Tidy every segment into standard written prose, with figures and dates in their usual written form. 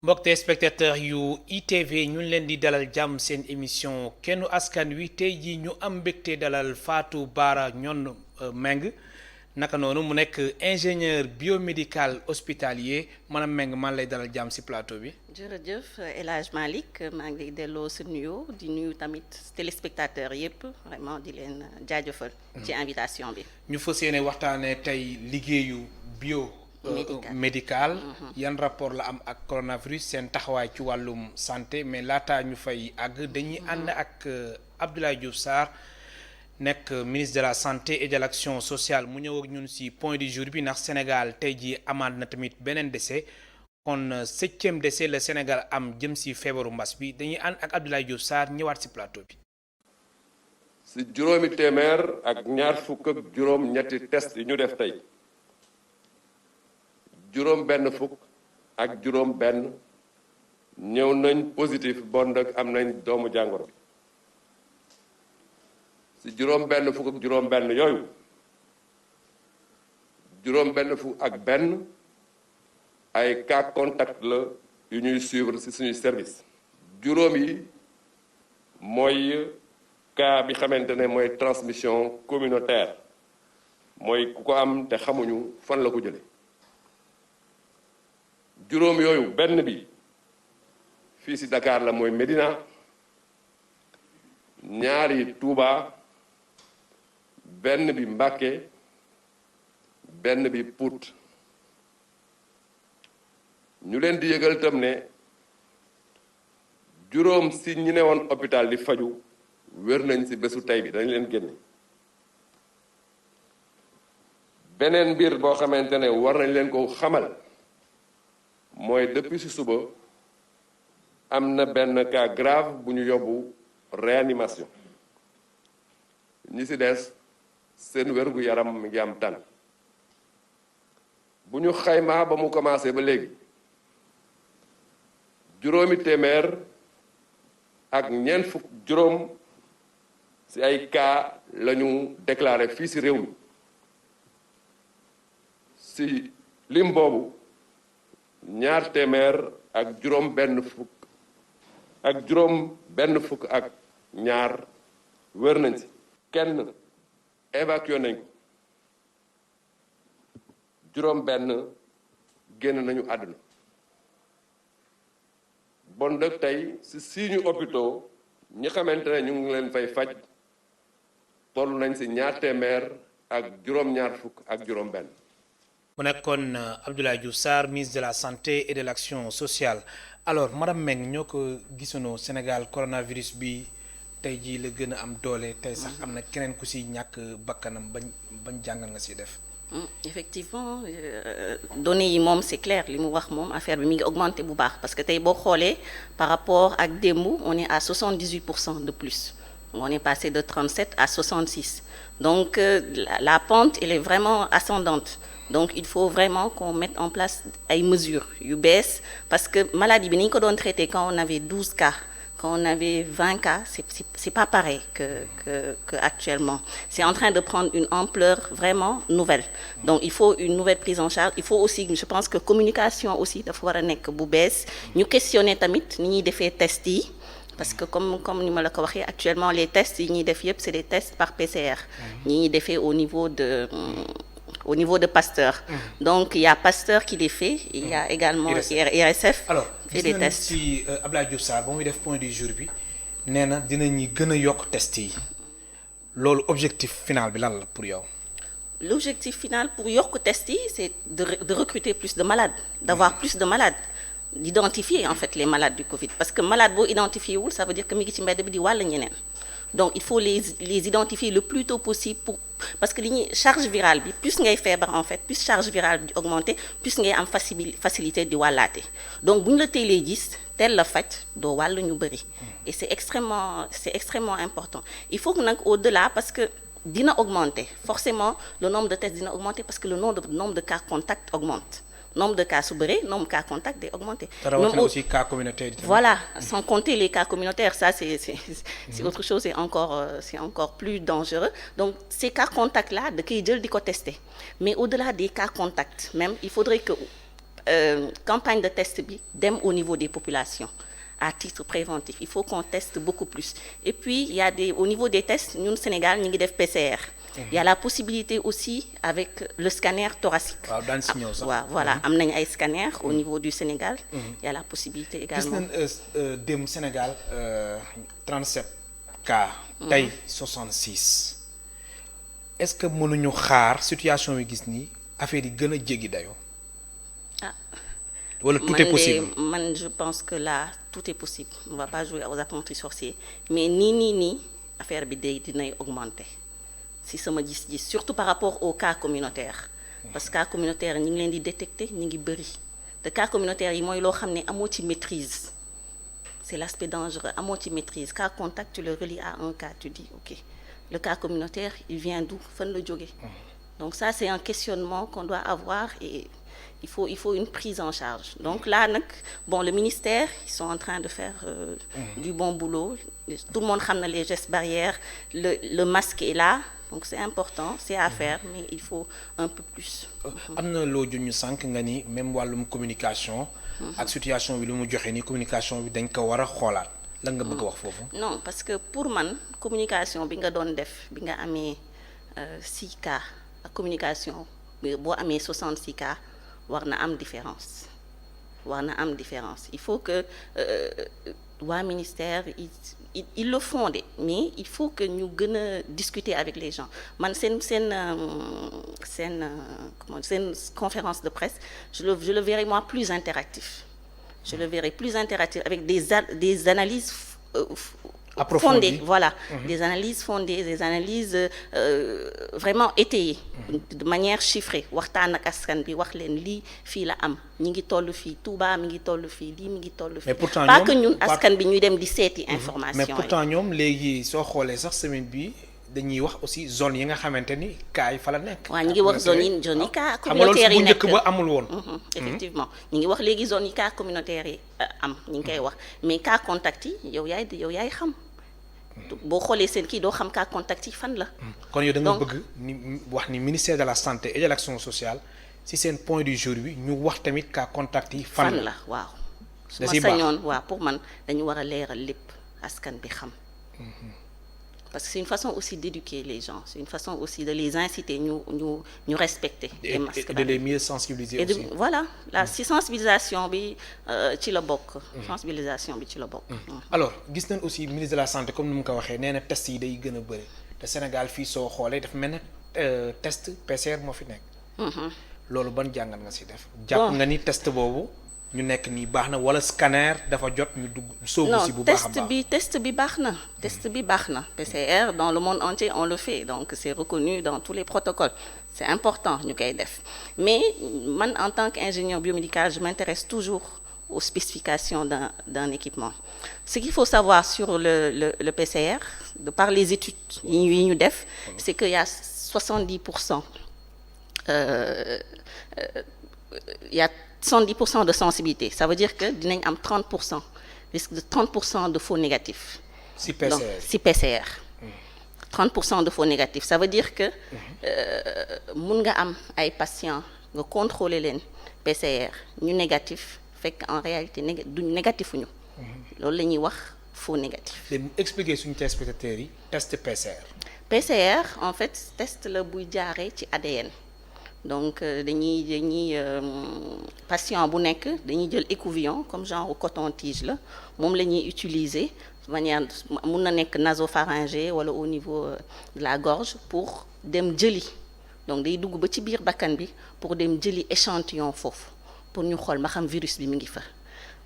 mbokk téléspectateur yu ITV ñu ngi leen di dalal jàmm seen émission kennu askan wi tey jii ñu am mbégte dalal Fatou Bara Nione Meng naka noonu mu nekk ingénieur biomédical hospitalier maanaam Meng man lay dalal jàmm ci plateau bi. jërëjëf El Hadj Malick maa ngi lay delloo sa nuyoo di nuyu tamit téléspectateurs yépp vraiment di leen jaajëfal. ci invitation bi. ñu fas yéene waxtaanee tey liggéeyu médical yan rapport la am ak coronavirus seen taxawaay ci wàllum santé mais laataa ñu fay àgg dañuy ànd ak Abdoulaye Diouf Sarr nekk ministre de la santé et de l'action sociale mu ñëw ak ñun ci point du jour bi ndax Sénégal tey jii amaat na tamit beneen décès kon 7e décès la Sénégal am jëm ci feebaru mbas bi dañuy ànd ak Abdoulaye Diouf Sarr ñëwaat ci plateau bi. ci juróomi téeméer ak ñaar fukk ak juróom ñetti test yi ñu def tey juróom benn fukk ak juróom benn ñëw nañ positif bon ak am nañ doomu jàngoro bi ci juróom benn fukk ak juróom benn yooyu juróom benn fukk ak benn ay cas contact la yu ñuy suivre ci suñuy service juróom yi mooy cas bi xamante ne mooy transmission communautaire mooy ku ko am te xamuñu fan la ko jële juróom yooyu benn bi fii ci Dakar la mooy Médina ñaari Touba benn bi Mbacké benn bi Pout ñu leen di yëgal tam ne juróom ci ñi ne woon hôpital di faju wér nañ ci bésu tey bi dañ leen génne beneen mbir boo xamante ne war nañ leen ko xamal mooy depuis ci suba am na benn cas grave bu ñu yóbbu réanimation ñi ci des seen wérgu yaram mi ngi am tan bu ñu xaymaa ba mu commencé ba léegi juróomi téeméer ak ñeent fukk juróom ci ay cas lañu déclaré fii ci réew mi ci lim boobu ñaar téeméer ak juróom benn fukk ak ñaar wër nañ ci kenn évacué nañ ko juróom benn génn nañu àdduna bon nag tey ci suñu hôpitaux ñi xamante ne ñu ngi leen fay faj toll nañ ci ñaar téeméer ak juróom-ñaar fukk ak juróom benn mu nekkoon Abdoulaye Diouf Sarr ministre de la santé et de l'action sociale alors madame Meng ñoo ko gisoonoo Sénégal coronavirus bi tey jii la gën a am doole tey sax am na keneen ku ci ñàkk bakkanam bañ jàngal nga ci def. effectivement données yi moom c'est clair li mu wax moom affaire bi mi ngi augmenté bu baax parce que tey boo xoolee par rapport ak démb on est à 78% de plus on est passé de 37 à 66 donc la pente elle est vraiment ascendante. Donc il faut vraiment qu'on mette en place ay mesures yu bees parce que maladie bi ni ñu ko doon traité quand on avait 12 cas quand on avait 20 cas c'est pas pareil que actuellement c'est en train de prendre une ampleur vraiment nouvelle donc il faut une nouvelle prise en charge il faut aussi je pense que communication aussi dafa war a nekk bu bees ñu questionner tamit ni ñuy defee test yi parce que comme ni ma la ko waxee actuellement les tests yi ñuy def yépp c'est des tests par PCR ñi ñuy defee au niveau de Pasteur. Donc il y a Pasteur qui les fait, il y a également IRSF alors fait des tests. ci Abdoulaye Diouf Sarr ba muy def point du jour bi nee na dinañu gën a yokk test yi loolu objectif final bi lan la pour yow. L'objectif final pour yokk test yi c'est de recruter plus de malades, d'avoir plus de malades, d'identifier en fait les malades du Covid parce que malade boo identifié wul ça veut dire que mi ngi ci mbedd bi di wàll ñeneen. Donc il faut les identifier le plus tôt possible parce que li ñuy charge virale bi plus ngay feebar en fait plus charge virale bi di augmenter plus ngay am facilité di wàllaate donc bu ñu la teelee gis teel la faj doo wàll ñu bëri et c'est extrêmement important il faut que nag au-delà parce que dina augmenter forcément le nombre de tests dina augmenter parce que le nombre de cas contacts augmente nombre de cas su bëree nombre de cas contact day augmenter. même aussi cas communautaires. Voilà, sans compter les cas communautaires, ça c'est autre chose, c'est encore plus dangereux. Donc ces cas contacts là da koy jël di ko tester mais au-delà des cas contacts même il faudrait que campagne de test bi dem au niveau des populations à titre préventif. Il faut qu'on teste beaucoup plus. Et puis il y a au niveau des tests ñun Sénégal ñu ngi def PCR. Il y a la possibilité aussi avec le scanner thoracique. waaw daan si ñëw sax. waaw voilà am nañ ay scanner au niveau du Sénégal. Il y a la possibilité gis également. nañ dem Sénégal 37 cas. tey 66. est-ce que mënuñu xaar situation yi gis nii affaire yi gën a jéggi dayoo. ah wala tout est possible. man je pense que là tout est possible on va pas jouer aux apprentis sorciers mais nii affaire bi dinay augmenter si sama gis-gis surtout par rapport aux cas communautaires parce que cas communautaires ñi ngi leen di détecter ñi ngi bëri te cas communautaires yi mooy loo xam ne amoo ci maîtrise c'est l'aspect dangereux amoo ci maîtrise cas contact tu le relis à un cas tu dis ok le cas communautaire il vient d'où fan la jóge donc ça c'est un questionnement qu'on doit avoir et il faut une prise en charge donc là nag bon le ministère ils sont en train de faire du bon boulot tout le monde xam na les gestes barrières le masque est là donc c'est important c'est à faire mais il faut un peu plus. am na loo junñu sànq nga ni même wàllum communication. ak situation bi lu mu joxe ni communication bi dañ ko war a xoolaat lan nga bëgg a wax foofu. non parce que pour man communication bi nga doon def bi nga amee 6 cas ak communication boo amee 66 cas. war na am différence il faut que waa ministère ils le font de mais il faut que ñu gën a discuter avec les gens man seen conférence de presse je le verrai moi plus interactif avec des analyses fondées voilà des analyses fondées des analyses vraiment étayées de manière chiffrée waxtaan ak askan bi wax leen lii fii la am ñi ngi toll fii Touba mi ngi toll fii lii mi ngi toll fii pas que ñun askan bi ñuy dem di seeti information mais pourtant ñoom léegi soo xoolee sax semaine bi dañuy wax aussi zone yi nga xamante ni cas yi fa la nekk. waaw ñu ngi wax zone yi cas communautaire yi nekk xam nga loolu bu njëkk ba amul woon. effectivement ñu ngi wax léegi zone yi cas communautaire yi am ñu ngi koy wax mais cas contact yi yow yaay xam. boo xoolee seen kii doo xam cas contact yi fan la. kon yow da nga bëgg ni wax ni ministère de la santé et de l'action sociale si seen point du jour bi ñu wax tamit cas contact yi fan la waaw. su ma sañoon waaw pour man dañu war a leeral lépp askan bi xam. parce que c'est une façon aussi d'éduquer les gens c'est une façon aussi de les inciter ñu respecter les masques et de les mieux sensibiliser et aussi. Voilà la sensibilisation bi ci la bokk. sensibilisation bi ci la bokk. alors gis nañ aussi ministre de la santé comme ni mu ko waxee nee na test yi day gën a bëri te Sénégal fii soo xoolee dafa mel ne test PCR moo fi nekk. loolu ban jàngat nga si def. jàpp nga ni test boobu. ñu nekk nii baax na wala scanner dafa jot ñu dugg soobu si bu baax a baax non test bi baax na PCR dans le monde entier on le fait donc c'est reconnu dans tous les protocoles c'est important ñu koy def mais man en tant qu'ingénieur biomédical je m'intéresse toujours aux spécifications d'un équipement ce qu'il faut savoir sur le PCR de par les études yi ñu def c'est que y a 70% il y a 70% de sensibilité ça veut dire que dinañ am 30% risque de 30% de faux négatifs. si PCR donc si PCR. 30% de faux négatifs ça veut dire que mun nga am ay patients nga contrôler leen PCR ñu négatif fekk en réalité duñ négatifuñu. loolu la ñuy wax faux négatif. léegi expliquer suñu téléspectateurs yi test PCR. PCR en fait test la buy jaaree ci ADN. donc dañuy patient bu nekk dañuy jël écouvillon comme genre coton-tige la moom la ñuy utiliser de manière mun na nekk nasopharyngé wala au niveau de la gorge pour dem jëli donc day dugg ba ci biir bakkan bi pour dem jëli échantillon foofu pour ñu xool ma xam virus bi mi ngi fa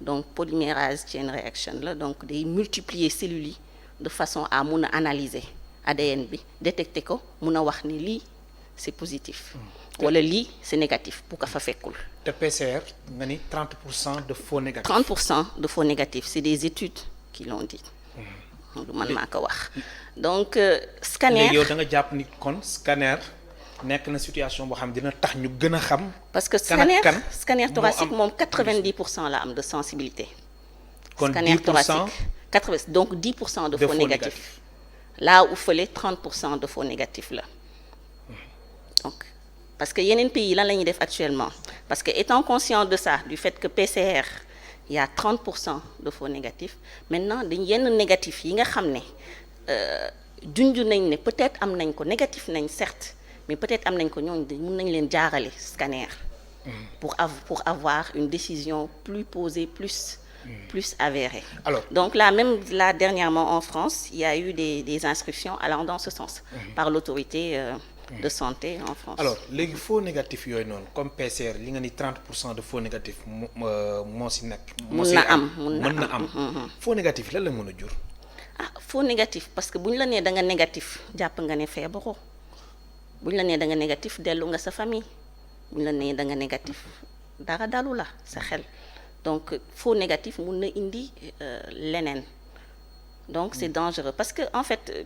donc polymérase chain reaction la donc day multiplier cellules yi de façon à mun a analyser ADN bi détecter ko mun a wax ni lii c'est positif. wala lii c'est négatif bu ko fa fekkul. te PCR nga ni 30% de faux négatifs. 30% de faux négatifs c'est des études qui l'ont dit. du man maa ko wax. donc scanner léegi yow da nga jàpp ni kon scanner nekk na situation boo xam dina tax ñu gën a xam. parce que scanner thoracique moom 90% la am de sensibilité. kon 10% scanner thoracique 80 donc 10% de faux négatifs. là où fële 30% de faux négatifs la donc. parce que yeneen pays lan la ñuy def actuellement parce que étant conscient de ça, du fait que PCR il y a 30% de faux négatifs, maintenant dañ yenn négatifs yi nga xam ne junj nañ ne peut-être am nañ ko négatif nañ certes, mais peut-être am nañ ko ñooñu mën nañ leen jaarale scanner pour avoir une décision plus posée, plus avérée. Alors, donc là dernièrement en France, il y a eu des instructions allant dans ce sens par l'autorité de santé en France. Alors léegi faux négatif yooyu noonu comme PCR li nga ni 30% de faux négatif moo si nekk. mën na am faux négatif lan la mën a jur. Faux négatif parce que bu ñu la nee da nga négatif jàpp nga ne feebaroo bu ñu la nee da nga négatif dellu nga sa famille bu ñu la nee da nga négatif dara dalu la sa xel donc faux négatif mun na indi leneen donc c'est dangereux parce que en fait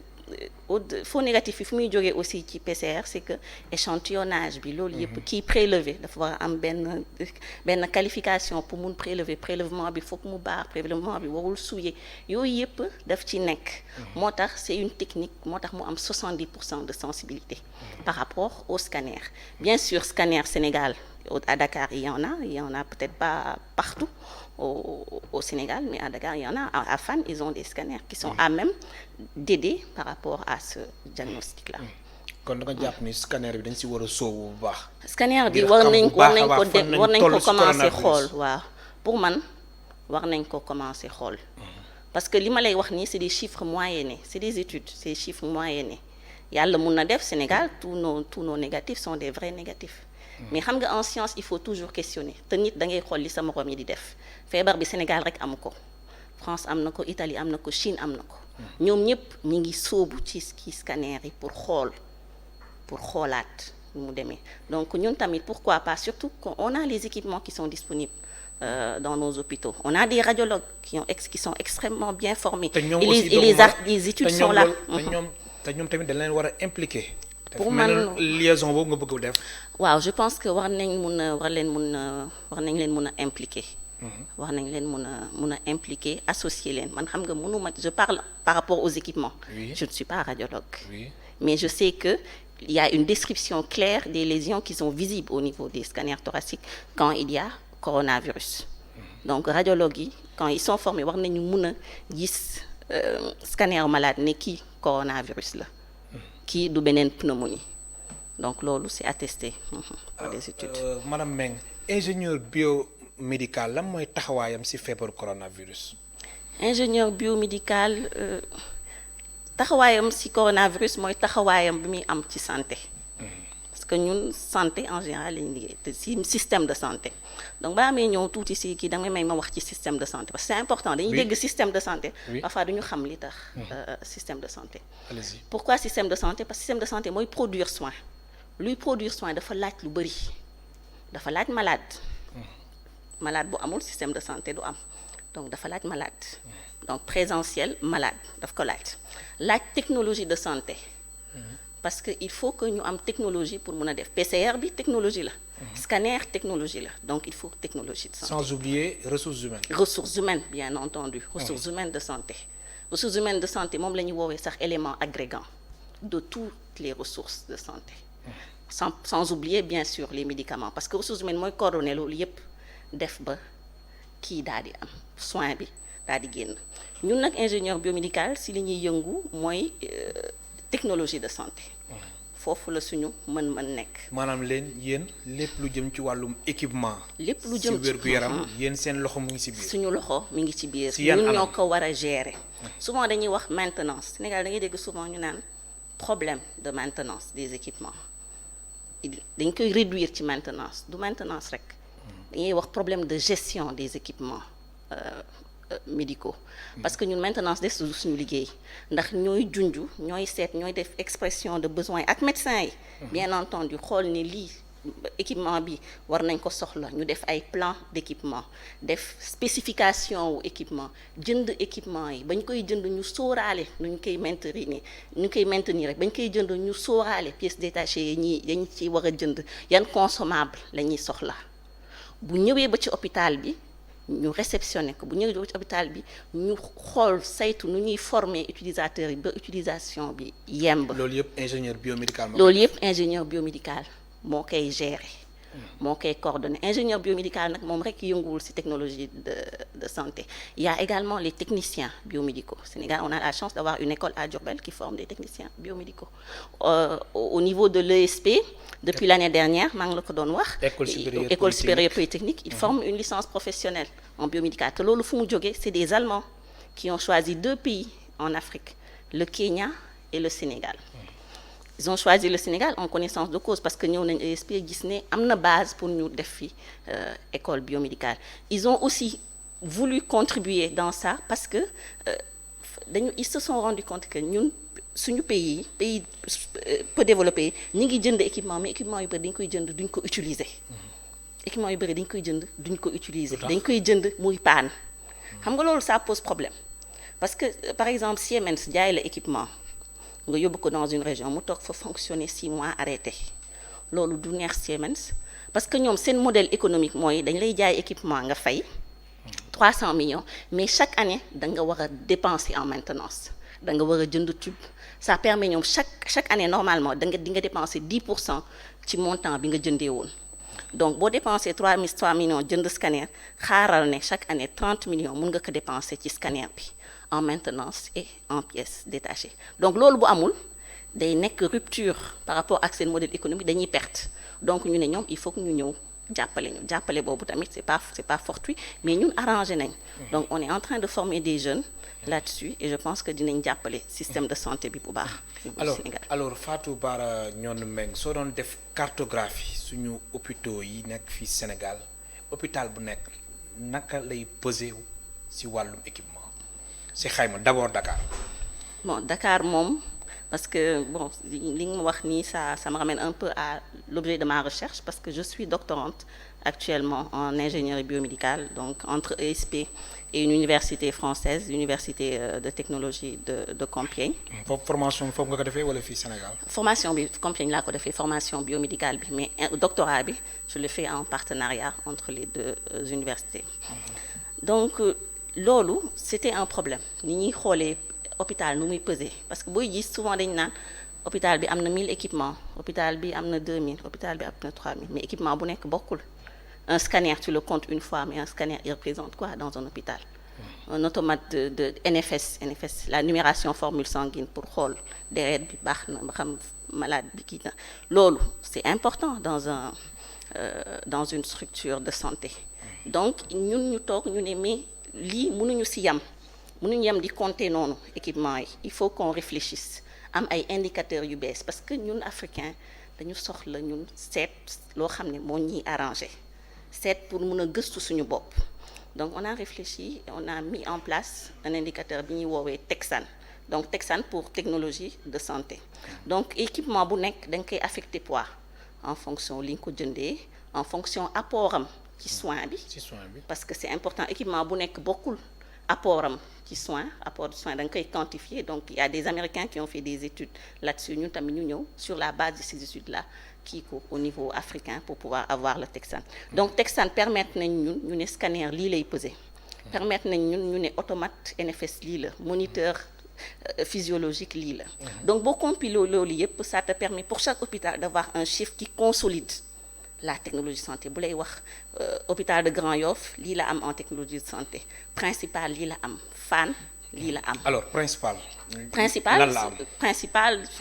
faux négatif yi fu muy jógee aussi ci PCR c'est que échantillonnage bi loolu yëpp kii prélevé dafa war a am benn qualification pour mun prélèvement bi foog mu baax prélèvement bi warul souiller yooyu yëpp daf ci nekk moo tax c'est une technique moo tax mu am 70% de sensibilité par rapport au scanner bien sûr scanner Sénégal à Dakar il y en a peut-être pas partout au Sénégal, mais à Dakar, il y en a. À Fann, ils ont des scanners qui sont à même d'aider par rapport à ce diagnostic-là. kon da nga jàpp ni scanner bi dañ si war a sóobu bu baax. Scanner bi war nañ ko commencer xool waaw pour man war nañ ko commencer xool parce que li ma lay wax nii c'est des chiffres moyennés c'est des études c'est des chiffres moyennés yàlla mun na def Sénégal tous nos négatifs sont des vrais négatifs. mais xam nga en science il faut toujours questionner te nit da ngay xool li sa moroom yi di def feebar bi Sénégal rek amu ko France am na ko Italie am na ko Chine am na ko ñoom ñëpp ñi ngi sóobu ci scanner yi pour xoolaat mu demee donc ñun tamit pourquoi pas surtout qu'on a les équipements qui sont disponibles dans nos hôpitaux on a des radiologues qui sont extrêmement bien formés et les études sont là te ñoom tamit dañ leen war a impliquer. pour man liaison boobu nga bëgg def. waaw je pense que war nañ leen mun a impliquer. war nañ leen mun a impliquer associer leen man xam nga mënuma je parle par rapport aux équipements. Oui. Je ne suis pas radiologue. Oui. Mais je sais que il y a une description claire des lésions qui sont visibles au niveau des scanners thoraciques quand il y a coronavirus. Donc radiologues yi quand ils sont formés war nañu mun a gis scanner malade ne kii coronavirus la. kii du beneen pneumonie donc loolu c'est attesté par des études. Madame Meng ingénieur biomédical lan mooy taxawaayam ci feebaru coronavirus. ingénieur biomédical taxawaayam ci coronavirus mooy taxawaayam bi muy am ci santé. parce que ñun santé en général lañu liggéey te ci système de santé donc ba amee ñëw tuuti ci kii da nga may ma wax ci système de santé parce que c'est important dañuy dégg système de santé. parfois duñu xam li tax. système de santé. Allez-y. Pourquoi système de santé parce que système de santé mooy produire soin luy produire soin dafa laaj lu bari dafa laaj malade. malade bu amul système de santé du am donc dafa laaj malade. donc présentiel malade daf ko laaj technologie de santé. parce que il faut que ñu am technologie pour mun a def PCR bi technologie la. scanner technologie la donc il faut technologie de santé. sans oublier ressources humaines. ressources humaines bien entendu. ressources humaines de santé. ressources humaines de santé moom la ñuy woowee sax élément agrégant de toutes les ressources de santé. sans oublier bien sûr les médicaments parce que ressources humaines mooy coordonner loolu yépp def ba kii daal di am soin bi daal di génn ñun nag ingénieur biomédical si li ñuy yëngu mooy. technologie de santé foofu la suñu mën nekk. maanaam yéen lépp lu jëm ci wàllum équipement. lépp lu jëm ci wér-gu-yaram yéen seen loxo mu ngi ci biir. suñu loxo mi ngi ci biir. si yan ñun ñoo ko war a gérer. souvent dañuy wax maintenance Sénégal da ngay dégg souvent ñu naan problème de maintenance des équipements dañ koy réduire ci maintenance du maintenance rek. dañuy wax problème de gestion des équipements. médicaux parce que ñun maintenance des suñu liggéey ndax ñooy junju ñooy seet ñooy def expression de besoin ak médecins yi bien entendu xool ni lii équipement bi war nañ ko soxla ñu def ay plan d'équipement def spécification wu équipement jënd équipement yi bañ koy jënd ñu sóoraale ñu koy maintenir rek bañ koy jënd ñu sóoraale pièces détachées yi dañ ci war a jënd yan consommable la ñuy soxla bu ñëwee ba ci hôpital bi ñu réceptionné ko bu ñëwee ci hôpital bi ñu xool saytu nu ñuy former utilisateurs yi ba utilisation bi yemb. loolu yëpp ingénieur biomédical moo koy gérer moo koy coordonné ingénieur biomédical nag moom rek yënguwul ci technologie de santé. Il y a également les techniciens biomédicaux. Au Sénégal, on a la chance d'avoir une école à Diourbel qui forme des techniciens biomédicaux. Au niveau de l'ESP, depuis l'année dernière maa ngi la ko doon wax. École supérieure polytechnique, ils forment une licence professionnelle en biomédical te loolu fu mu jógee c'est des Allemands qui ont choisi 2 pays en Afrique, le Kenya et le Sénégal. Ils ont choisi le Sénégal en connaissance de cause parce que ñëw nañ ESP gis ne am na base pour ñu def fi école biomédicale. Ils ont aussi voulu contribuer dans ça parce que ils se sont rendus compte que ñun suñu pays peu développé ñi ngi jënd équipement mais équipement yu bëri dañ koy jënd duñ ko utiliser. Équipement yu bëri dañ koy jënd duñ ko utiliser. dañ koy jënd muy paan. xam nga loolu ça pose problème parce que par exemple Siemens jaay la équipement. nga yóbbu ko dans une région mu toog fa fonctionner 6 mois arrêté loolu du neex Siemens parce que ñoom seen modèle économique mooy dañ lay jaay équipement nga fay 300 millions mais chaque année da nga war a dépenser en maintenance da nga war a jënd tube ça permet ñoom chaque année normalement di nga dépenser 10% ci montant bi nga jëndee woon donc boo dépensé 3 millions jënd scanner xaaral ne chaque année 30 millions mun nga ko dépenser ci scanner bi en maintenance et en pièces détachées donc loolu bu amul day nekk rupture par rapport ak seen modèle économique dañuy perte donc ñu ne ñoom il faut que ñu ñëw jàppale boobu tamit c'est pas fortuit mais ñun arrangé nañ donc on est en train de former des jeunes là-dessus et je pense que dinañ jàppale système de santé bi bu baax Sénégal. Alors Fatou Bara Ndione Mbengue soo doon def cartographie suñu hôpitaux yi nekk fii Sénégal hôpital bu nekk naka lay peser ci wàllum équipement ci xayma d'abord Dakar. Bon Dakar moom parce que bon li nga ma wax nii ça me ramène un peu à l'objet de ma recherche parce que je suis doctorante actuellement en ingénierie biomédicale donc entre ESP et une université française université de technologie de Compiègne. Formation bi foofu nga ko defee wala fii Sénégal. Formation bi Compiègne laa ko defee formation biomédicale bi mais doctorat bi je le fais en partenariat entre les 2 universités. Donc loolu c'était un problème ni ñuy xoolee hôpital nu muy peser parce que booy gis souvent dañu naan hôpital bi am na 1000 équipements hôpital bi am na 2000 hôpital bi am na 3000 mais équipement bu nekk bokkul un scanner tu le comptes une fois mais un scanner il représente quoi dans un hôpital un automate de NFS la numération formule sanguine pour xool deret bi baax na ba xam malade bi kii na loolu c'est important dans une structure de santé donc ñun ñu toog ñu ne mais lii mënuñu ci yam di compter noonu équipement yi il faut qu'on réfléchisse am ay indicateurs yu bees parce que ñun africains dañu soxla ñun seet loo xam ne moo ñuy arrangé seet pour mun a gëstu suñu bopp donc on a réfléchi on a mis en place un indicateur bi ñuy woowee TEXAN donc TEXAN pour technologie de santé donc équipement bu nekk da nga koy affecté poids en fonction li nga ko jëndee en fonction apport am ci soin bi parce que c'est important équipement bu nekk bokkul apport am ci apport de soin da nga koy quantifier donc il y a des Américains qui ont fait des études là-dessus ñun tamit ñu ñëw sur la base de ces études-là kii ko au niveau africain pour pouvoir avoir le TEXAN donc TEXAN permettre nañ ñun ñu ne scanner lii lay peser permettre nañ ñun ñu ne automate NFS lii la moniteur physiologique lii la donc boo compilé loolu yëpp ça te permet pour chaque hôpital d'avoir un chiffre qui consolide la technologie de santé bu lay wax hôpital de Grand Yoff lii la am en technologie de santé principal lii la am Fann lii la am. Alors principal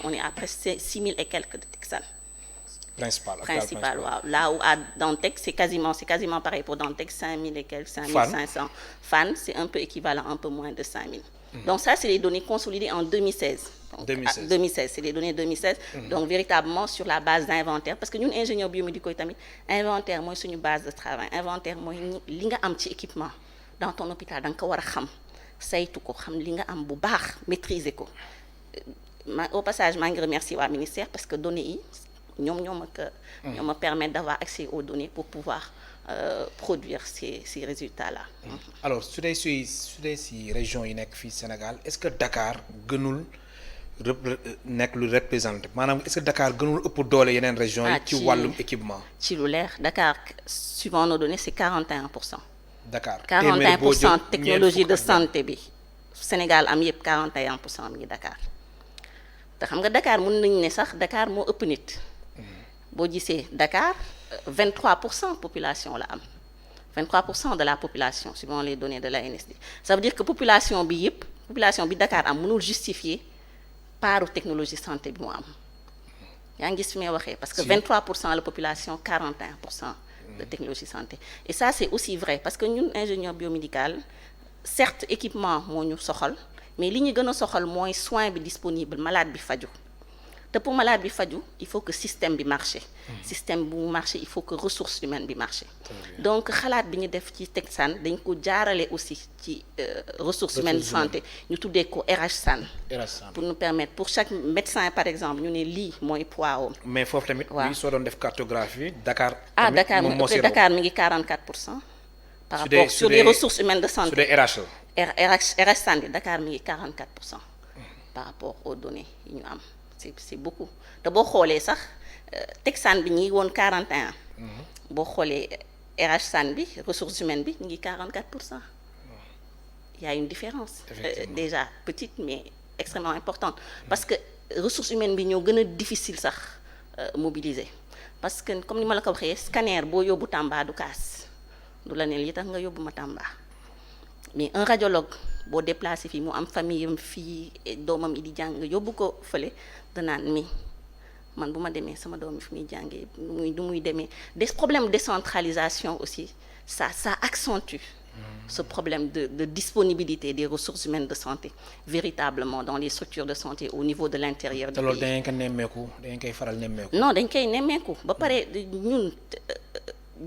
on est à presque 6000 et quelques de TEXAN. Principal waaw là où à Dantec c'est quasiment pareil pour Dantec 5000 et quelques 5500. Fann c'est un peu équivalent un peu moins de 5000. Donc ça c'est les données consolidées en 2016. Donc, 2016 c'est les données 2016. Donc véritablement sur la base d'inventaire parce que ñun ingénieurs biomédicaux tamit inventaire mooy suñu base de travail inventaire mooy li nga am ci équipement dans ton hôpital da nga ko war a xam saytu ko xam li nga am bu baax maîtriser ko au passage maa ngi remercier waa ministère parce que données yi ñoo ma permettre d'avoir accès aux données pour pouvoir produire ces résultats-là. Alors su dee si région yi nekk fii Sénégal est-ce que Dakar gënul nekk lu représenté maanaam est-ce que Dakar gënul ëpp doole yeneen régions yi. ci wàllum équipement. ci lu leer Dakar suivant nos données c'est 41%. Dakar 41% technologie de santé bi Sénégal am yëpp 41% mi ngi Dakar te xam nga Dakar mën nañu ne sax Dakar moo ëpp nit. boo gisee Dakar 23% population la am 23% de la population suivant les données de l'ANSD ça veut dire que population bi Dakar am mënul justifier paaru technologie santé bi mu am yaa ngi gis fi may waxee parce que 23% la population 41% de technologie santé et ça c'est aussi vrai parce que ñun ingénieur biomédical certes équipement moo ñu soxal mais li ñu gën a soxal mooy soin bi disponible malade bi faju te pour malade bi faju il faut que système bi marché système bu marché il faut que ressource humaine bi marché donc xalaat bi ñu def ci TechSan dañ ko jaarale aussi ci ressources humaines santé ñu tuddee ko RH-SAN pour nous permettre pour chaque médecin par exemple ñu ne lii mooy poids am mais foofu tamit oui soo doon def cartographie Dakar Dakar mi ngi 44% par rapport sur les ressources humaines de santé sur les RH-SAN bi Dakar mi ngi 44% par rapport aux données yi ñu am c'est beaucoup te boo xoolee sax TechSan bi ñi ngi woon 41 boo xoolee RH-SAN bi ressources humaines bi ñu ngi 44% il y a une différence déjà petite mais extrêmement importante parce que ressources humaines bi ñoo gën a difficile sax mobiliser parce que comme ni ma la ko waxee scanner boo yóbbu Tamba du kaas du la ne li tax nga yóbbu ma Tamba mais un radiologue boo déplacé fii mu am famille am fii doomam yi di jàng nga yóbbu ko fële danaan mi man bu ma demee sama doom yi fi muy jàngee du muy demee des problèmes de décentralisation aussi ça accentue ce problème de disponibilité des ressources humaines de santé véritablement dans les structures de santé au niveau de l'intérieur du pays. te loolu dañ ko nemmeeku dañ koy faral nemmeeku. non dañ koy nemmeeku ba pare ñun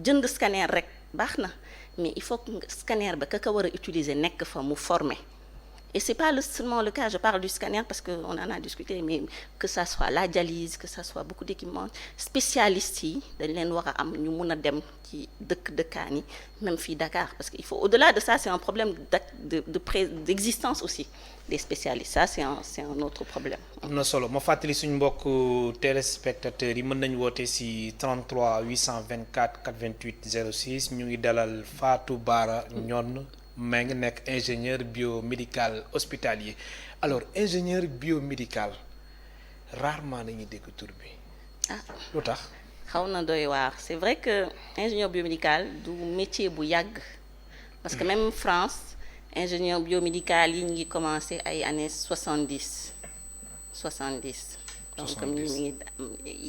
jënd scanner rek baax na mais il faut que scanner ba ka war a utiliser nekk fa mu former et c'est pas seulement le cas je parle du scanner parce que on en a discuté mais que ça soit la dialyse que ça soit beaucoup d'équipements spécialistes yi dañ leen war a am ñu mun a dem ci dëkkaan yi même fii Dakar parce que il faut au-delà de ça c'est un problème d'existence aussi des spécialistes ça c'est un autre problème. am na solo ma fàttali suñu mbokk téléspectateurs yi mën nañu woote ci 33 824 88 06 ñu ngi dalal Fatou Bara Nione maa ngi nekk ingénieur biomédical hospitalier alors ingénieur biomédical rarement nañuy dégg tur bi. lu tax. xaw na doy waar c'est vrai que ingénieur biomédical du métier bu yàgg parce que même France ingénieur biomédical yi ñu ngi commencé ay années 70 donc comme ñu ngi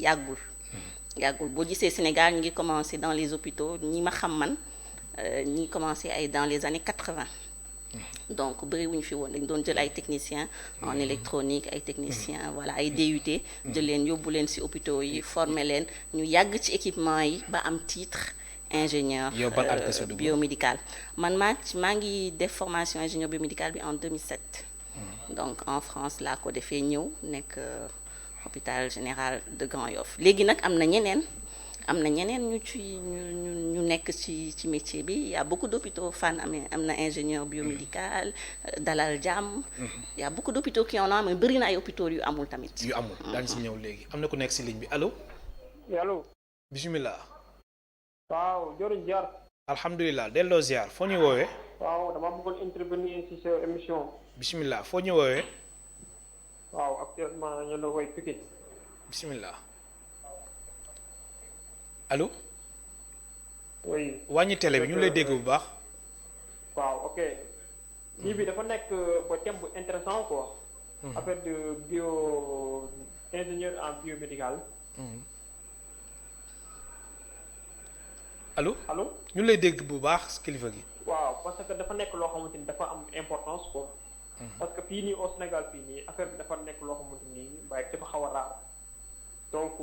yàggul boo gisee Sénégal ñu ngi commencé dans les hôpitaux ñi ma xam man ñi commencé ay dans les années 80 donc bëri wuñu fi woon dañ doon jël ay techniciens en électronique ay techniciens voilà ay DUT jël leen yóbbu leen ci hôpitaux yi former leen ñu yàgg ci équipement yi ba am titre ingénieur biomédical man maa ngi def formation ingénieur biomédical bi en 2007 donc en France laa ko defee ñëw nekk hôpital général de Grand Yoff léegi nag am na ñeneen ñu nekk ci métier bi il y a beaucoup d'hôpitaux Fann am na ingénieur biomédical Dalal Jàmm il y a beaucoup d'hôpitaux qui en ont mais bëri na ay hôpitaux yu amul tamit yu amul daañu ci ñëw léegi am na ku nekk ci ligne bi allo bismillah waaw jërëjëf ziar alhamdulilah delloo ziar foo ñu woowee waaw dama bëggoon intervenir ci sa émission bismillah foo ñu woowee waaw actuellement ñu la woy Pikine bismillah allo. oui. wàññi télé bi ñu lay dégg bu baax. waaw ok. lii bi dafa nekk ba thème bu intéressant quoi. affaire de ingénieur en biomédical. allo. allo. ñu lay dégg bu baax kilifa gi. waaw parce que dafa nekk loo xamante ni dafa am importance quoi. parce que fii nii au Sénégal fii nii affaire bi dafa nekk loo xamante ni waaye dafa xaw a raar. donc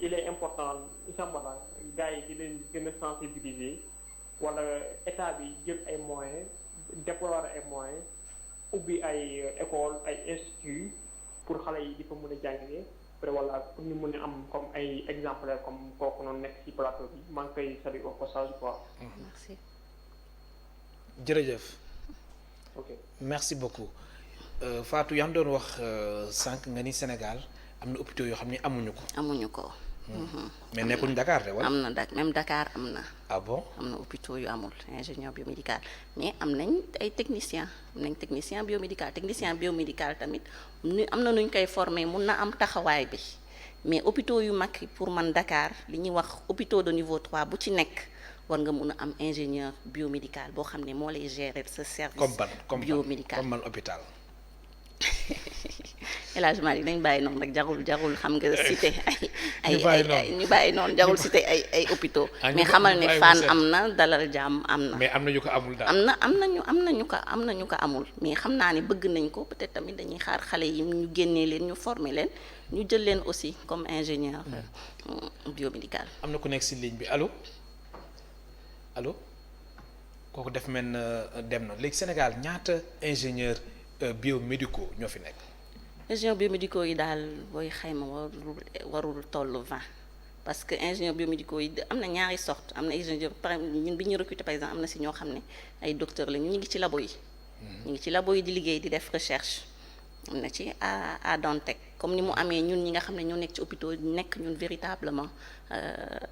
il est important inshallah gars yi di leen gën a sensibiliser wala état bi jël ay moyens déployer ay moyens ubbi ay école ay institut pour xale yi di fa mën a jàngee après wala pour ñu mën a am comme ay exemplaires comme kooku noonu nekk ci plateau bi maa ngi koy saluer au passage quoi. merci. jërëjëf. ok merci beaucoup Fatou yaa ngi doon wax sànq nga ni Sénégal. am na hôpitaux yoo xam ne amuñu ko. mais nekkuñ Dakar de wala. am na même Dakar am na. ah bon am na hôpitaux yu amul ingénieur biomédical mais am nañ ay techniciens technicien biomédical tamit am na nuñ koy former mun na am taxawaay bi mais hôpitaux yu mag yi pour man Dakar li ñuy wax hôpitaux de niveau 3 bu ci nekk war nga mun a am ingénieur biomédical boo xam ne moo lay gérer sa service biomédical comme ban hôpital. El Hadj Malick dañ bàyyi noonu rek jarul xam nga cité ñu bàyyi noonu jarul cité ay hôpitaux mais xamal ne Fann am na Dalal Jàmm am na mais am na ñu ko amul daal am na ñu ko amul mais xam naa ne bëgg nañ ko peut-être tamit dañuy xaar xale yi ñu génnee leen ñu former leen ñu jël leen aussi comme ingénieur biomédical. am na ku nekk ci ligne bi allo kooku def mel na dem na léegi Sénégal ñaata ingénieur biomédicaux ñoo fi nekk. ingénieurs biomédicaux yi daal booy xayma warul toll 20 parce que ingénieurs biomédicaux yi am na ñaari sorte am na ingénieur par ñun bi ñu recruter par exemple am na si ñoo xam ne ay docteurs la ñu ngi ci labo yi. ñu ngi ci labo yi di liggéey di def recherche am na ci à Dantec comme ni mu amee ñun ñi nga xam ne ñoo nekk ci hôpitaux nekk ñun véritablement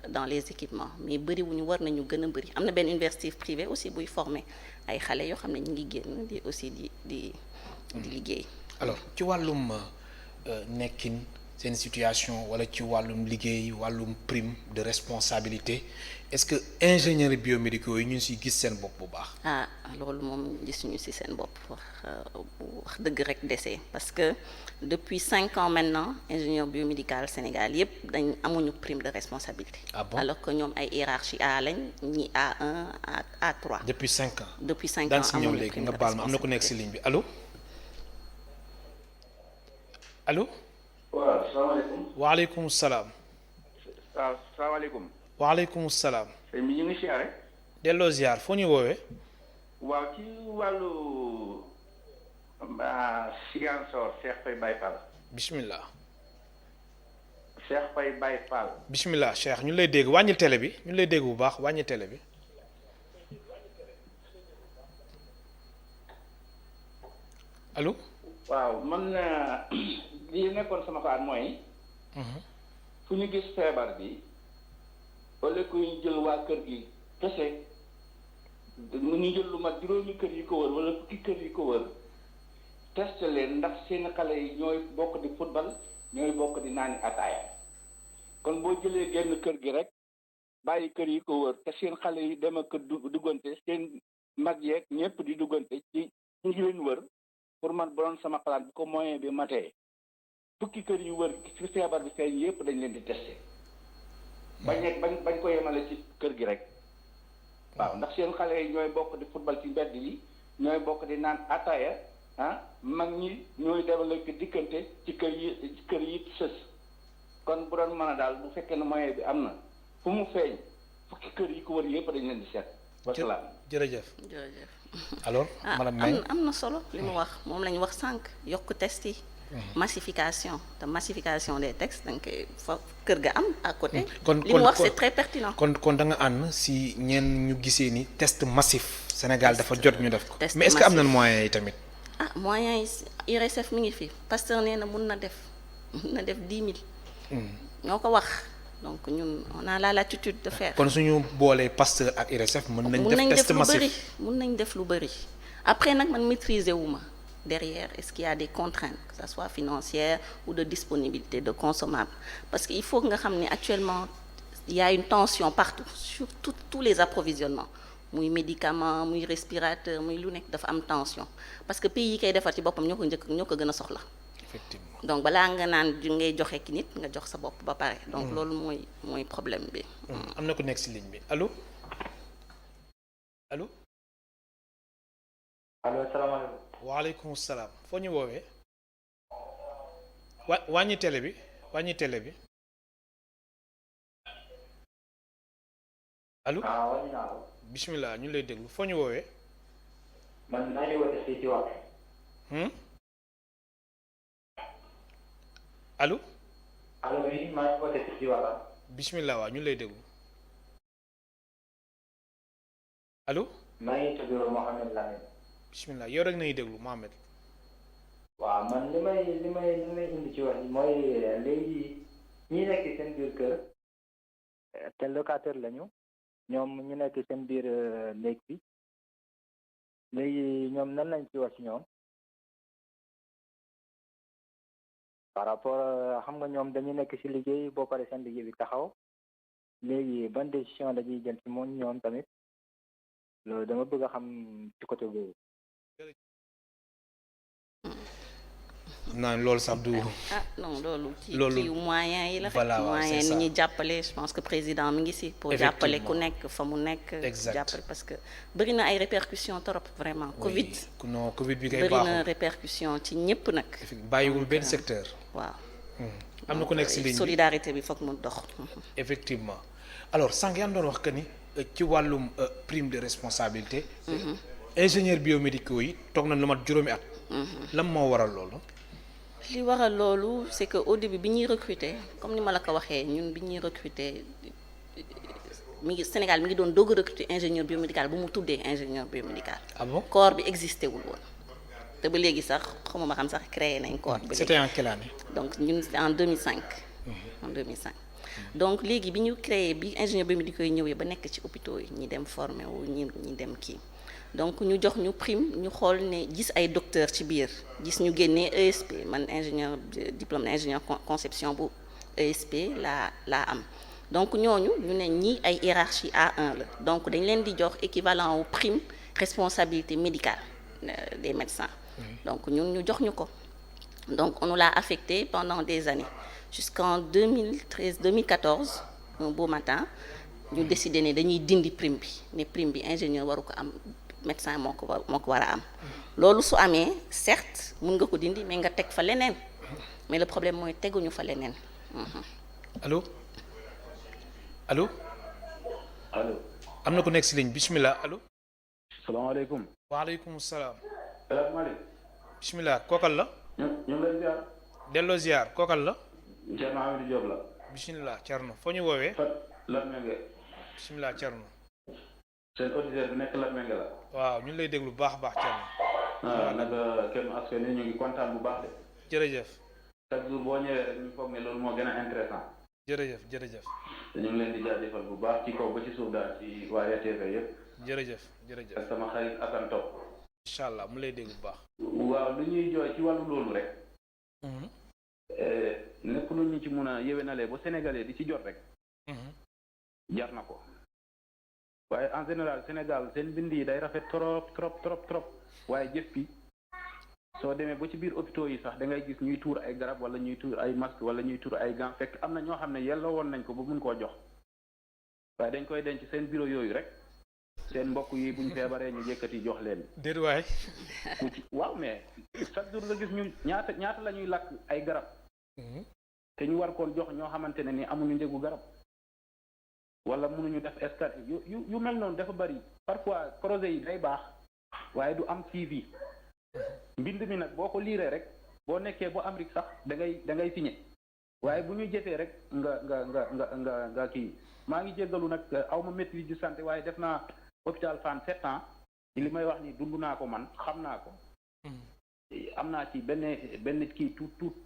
dans les équipements mais bëriwuñu war nañu gën a bëri am na benn université privée aussi buy former ay xale yoo xam ne ñu ngi génn di aussi di liggéey. alors ci wàllum nekkin seen situation wala ci wàllum liggéey wàllum prime de responsabilité est-ce que ingénieurs biomédicaux yi ñu ngi siy gis seen bopp bu baax. loolu moom gisuñu ci seen bopp wax dëgg rek dese parce que depuis 5 ans maintenant ingénieur biomédical Sénégal yépp dañ amuñu prime de responsabilité. Ah bon? Alors que ñoom ay hiérarchie A lañ ñi A1 A3. depuis 5 ans. depuis 5 ans daan si ñëw amuñu léegi prime nga de baal ma am na ku nekk si ligne bi allo. waaw salaamaaleykum. waaleykum salaam. waaw salaamaaleykum. waaleykum salaam. sëñ bi ñu ngi siyaare. delloo ziar foo ñu woowee. waaw ci wàllu Ziguinchor Cheikh Faye Baye Fall. bismillah. Cheikh Faye Baye Fall. bismillah Cheikh ñu lay dégg wàññil télé bi ñu lay dégg bu baax wàññi télé bi. allo. waaw man li nekkoon sama xalaat mooy. fu ñu gis feebar bi wala ku ñu jël waa kër gi kese ñu jël lu mat juróomi kër yi ko wër wala fukki kër yi ko wër testé leen ndax seen xale yi ñooy bokk di football ñooy bokk di naani ataaya kon boo jëlee genn kër gi rek bàyyi kër yi ko wër te seen xale yi dem ak duggante seen mag yeeg ñëpp di duggante ci ñi leen wër pour man bu doon sama xalaat bu ko moyen bi matee fukki kër yu wër ci feebar bi feeñ yëpp dañ leen di testé bañ ko yemale ci kër gi rek waaw ndax seen xale yi ñooy bokk di football ci mbedd yi ñooy bokk di naan ataaya mag ñi ñooy développé diggante ci kër yi sës kon bu doon mën a daal bu fekkee ne moyen bi am na fu mu feeñ fukki kër yi ko wër yëpp dañ leen di seet wasalaam jërëjëf alors madame Mbaye am na solo li mu wax moom la ñu wax sànq yokk test yi massification te massification des textes donc fa kër ga am à côté. li mu wax c'est très pertinent. kon da nga ànd si ñeen ñu gisee ni test massif Sénégal dafa jot ñu def ko. mais est-ce que am na moyens yi tamit. moyens yi IRSF mi ngi fi Pasteur nee na mun na def 10 000. ñoo ko wax donc ñun on a la latitude de faire. kon suñu boolee Pasteur ak IRSF mën nañ def test massif mun nañ def lu bëri après nag man maîtriser wu ma. Derrière, est-ce qu'il y a des contraintes, que ce soit financières ou de disponibilité de consommables? Parce qu'il faut que nous sachions actuellement, il y a une tension partout, sur tous les approvisionnements. Muy médicaments, muy respirateurs, muy lu nekk dafa am tension. Parce que pays yi koy defar ci boppam ñoo ko gën a soxla. Effectivement. Donc balaa nga naan ngay joxe ki nit nga jox sa bopp ba pare. Donc loolu mooy problème bi. am na ku nekk ci ligne bi allo. allo. allo salaamaaleykum. waaleykum salaam foo ñu woowee wàññi télé bi allo. wàññi naa ko. bismillah ñu lay déglu foo ñu woowee. man maa ngi woote fii ci wax. allo. allo oui maa ngi woote fii ci wax. bismillah waaw ñu lay déglu allo. maa ngi tudd Mohamed Lamine. bismillah yow rek nañuy déglu Mohamed. waaw man li may indi ci wax ji mooy léegi ñi nekk seen biir kër te locataire lañu ñoom ñu nekk seen biir néeg bi léegi ñoom nan lañ ci wax ci ñoom. par rapport xam nga ñoom dañu nekk ci liggéey boo pare seen liggéey bi taxaw léegi ban décision dañuy jël ci moom ñoom tamit loolu dama bëgg a xam ci côté boobu. non loolu sax du. non loolu. loolu ci moyen yi la rek. voilà waaw moyen ni ñuy jàppale je pense que président mi ngi ci. pour jàppale ku nekk fa mu nekk. exact jàppale parce que bëri na ay répercussions trop vraiment. Covid non Covid bi kay bëri baaxul na répercussion ci ñëpp nag. bàyyiwul benn secteur. waaw. am na ku nekk ci ligne bi solidarité bi foog mu dox. effectivement alors sànq yaa ngi doon wax que ni ci wàllum prime de responsabilité. ingénieur biomédicaux yi toog na lu mat juróomi at. lan moo waral loolu. li waral loolu c'est que au début bi ñuy recruter comme ni ma la ko waxee ñun bi ñuy recruter mi ngi Sénégal mi ngi doon doog a recruter ingénieur biomédical bu mu tuddee ingénieur biomédical. ah bon corps bi existé wul woon te ba léegi sax xawma ma xam sax créé nañ corps bi. c'était en quelle année. donc ñun c'était en 2005. en 2005 donc léegi bi ñu créé bi ingénieur biomédicaux yi ñëwee ba nekk ci hôpitaux yi ñi dem formé wu ñi dem kii. donc ñu jox ñu prime ñu xool ne gis ay docteur ci biir gis ñu génnee ESP man ingénieur diplôme d'ingénieur conception bu ESP laa am donc ñooñu ñu ne ñii ay hiérarchie A1 la donc dañ leen di jox équivalent au prime responsabilité médicale des médecins donc ñun ñu jox ñu ko donc on nous l'a affecté pendant des années jusqu'en 2014 un beau matin ñu décidé ne dañuy dindi prime bi ne prime bi ingénieur waru ko am médecin moo ko war a am loolu su amee certes mun nga ko dindi mais nga teg fa leneen mais le problème mooy teguñu fa leneen. allo allo. allo. am na ku nekk ci ligne bismillah allo. salaamaaleykum. waaleykum salaam. El Hadj Malick. bismillah kookal la. ñu ngi lay ziar. delloo ziar kookal la. Thierno Hamidou Diop la. bismillah Thierno foo ñu woowee. Latmingué. bismillah Thierno. seen auditeur bi nekk Latmingué la. waaw ñu ngi lay déglu bu baax a baax Thierno. nag kenn askan wi ñu ngi kontaan bu baax de. jërëjëf. chaque jour boo ñëwee rek ñu foog ne loolu moo gën a intéressant. jërëjëf jërëjëf. te ñu ngi leen di jaajëfal bu baax ci kaw ba ci suuf daal ci waa RTV yëpp. jërëjëf jërëjëf. ak sama xarit Assane Top. incha allah mu lay dégg bu baax. waaw lu ñuy jooy ci wàllu loolu rek. nekk lu ñu ci mun a yéwénalee ba Sénégalais di ci jot rek. jar na ko. waaye en général Sénégal seen bind yi day rafet trop waaye jëf bi soo demee ba ci biir hôpitaux yi sax da ngay gis ñuy tuur ay garab wala ñuy tuur ay masque wala ñuy tuur ay gants fekk am na ñoo xam ne yella woon nañ ko ba mun koo jox waaye dañ koy denc seen bureau yooyu rek seen mbokk yi buñ feebaree ñu yëkkati jox leen. déet waay. waaw mais chaque jour nga gis ñu ñaata la ñuy lakk ay garab. te ñu war koon jox ñoo xamante ne ni amuñu njëgu garab. wala mënuñu def escale yu mel noonu dafa bari parfois projet yi day baax waaye du am suivi mbind mi nag boo ko liiree rek boo nekkee ba Amérique sax da ngay signé waaye bu ñu jëfee rek nga kii maa ngi jéggalu nag aw ma maîtrise du santé waaye def naa hôpital Fann 7 ans li may wax ni dund naa ko man xam naa ko am naa ci benn kii tuut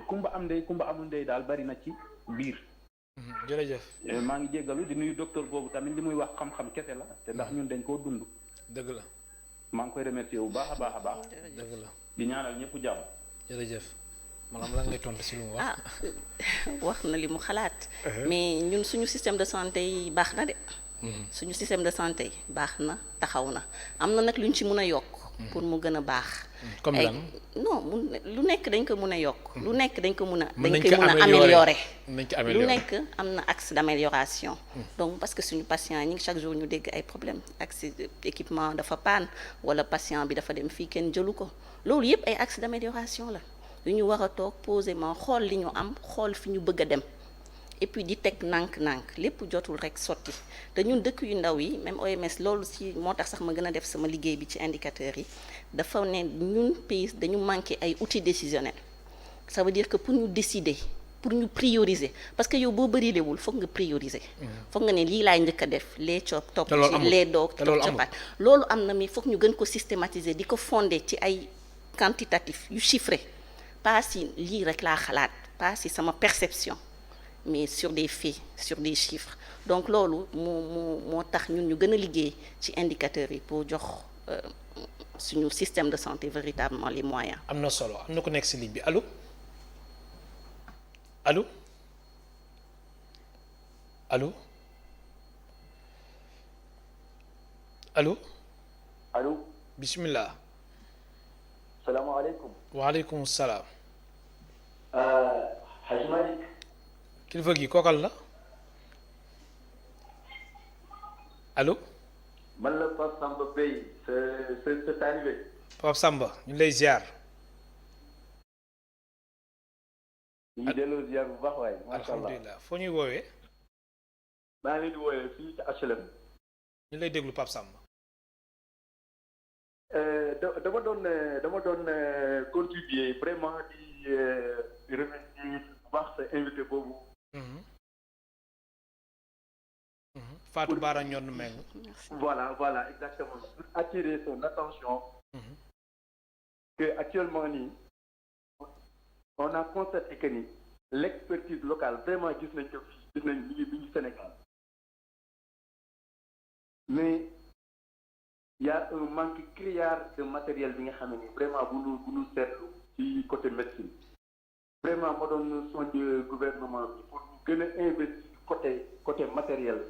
kumba am ndey kumba amul ndey daal bari na ci biir. jërëjëf. maa ngi jéggalu di nuyu docteur boobu tamit li muy wax xam-xam kese la te ndax ñun dañ koo dund. dëgg la. maa ngi koy remercier bu baax a baax a baax. dëgg la. di ñaanal ñëpp jàmm. jërëjëf. maanaam lan ngay tontu ci lu mu wax. wax na li mu xalaat. mais ñun suñu système de santé yi baax na de. suñu système de santé yi baax na taxaw na am na nag lu ñu ci mën a yokk. pour mu gën a baax. comme lan non lu nekk dañ ko mën a yokk. lu nekk dañ ko mën a. dañ ko mën a améliorer. lu nekk am na axe d'amélioration. donc parce que suñu patient ñi ngi chaque jour ñu dégg ay problème axe équipement dafa panne wala patient bi dafa dem fii kenn jëlu ko loolu yépp ay axe d'amélioration la yu ñu war a toog posément xool li ñu am xool fi ñu bëgg a dem. et puis di teg nànk-nànk lépp jotul rek sotti te ñun dëkk yu ndaw yi même OMS loolu ci moo tax sax ma gën a def sama liggéey bi ci indicateurs yi dafa ne ñun pays dañu manqué ay outils décisionnels ça veut dire que pour ñu décider pour ñu prioriser parce que yow boo bërilewul foog nga prioriser foog nga ne lii laay njëkk a def lee topp ci lee doog topp coppaat loolu am na mi foog ñu gën ko systématiser di ko fonder ci ay quantitatif yu chiffré pas si lii rek laa xalaat pas si sama perception mais sur des faits sur des chiffres donc loolu moo tax ñun ñu gën a liggéey ci indicateurs yi pour jox suñu système de santé véritablement les moyens. am na solo am na ko nekk ci ligne bi allo. allo allo allo allo bismillah. salaamaaleykum. waaleykum salaam. Hadj Malick. kilifa gi kookal la allo. man la Pape Samba Bey sa taalibe. Pape Samba ñu lay ziar. ñu ngi delloo ziar bu baax waaye. macha allah alhamdulilah foo ñuy woowee. maa ngi leen di woowee fii ci HLM. ñu lay déglu Pape Samba. dama doon contribuer vraiment di remercier bu baax sa invité boobu. Fatou Bara Ndione Meng. voilà exactement pour attirer son attention. que actuellement nii on a constaté que ni l'expertise locale vraiment gis nañ ko fii gis nañ mi ngi Sénégal mais y a un manque criard de matériel bi nga xam ne vraiment bu nu seetlu ci côté médecine vraiment ma doon soññ gouvernement bi pour ñu gën a investir côté matériel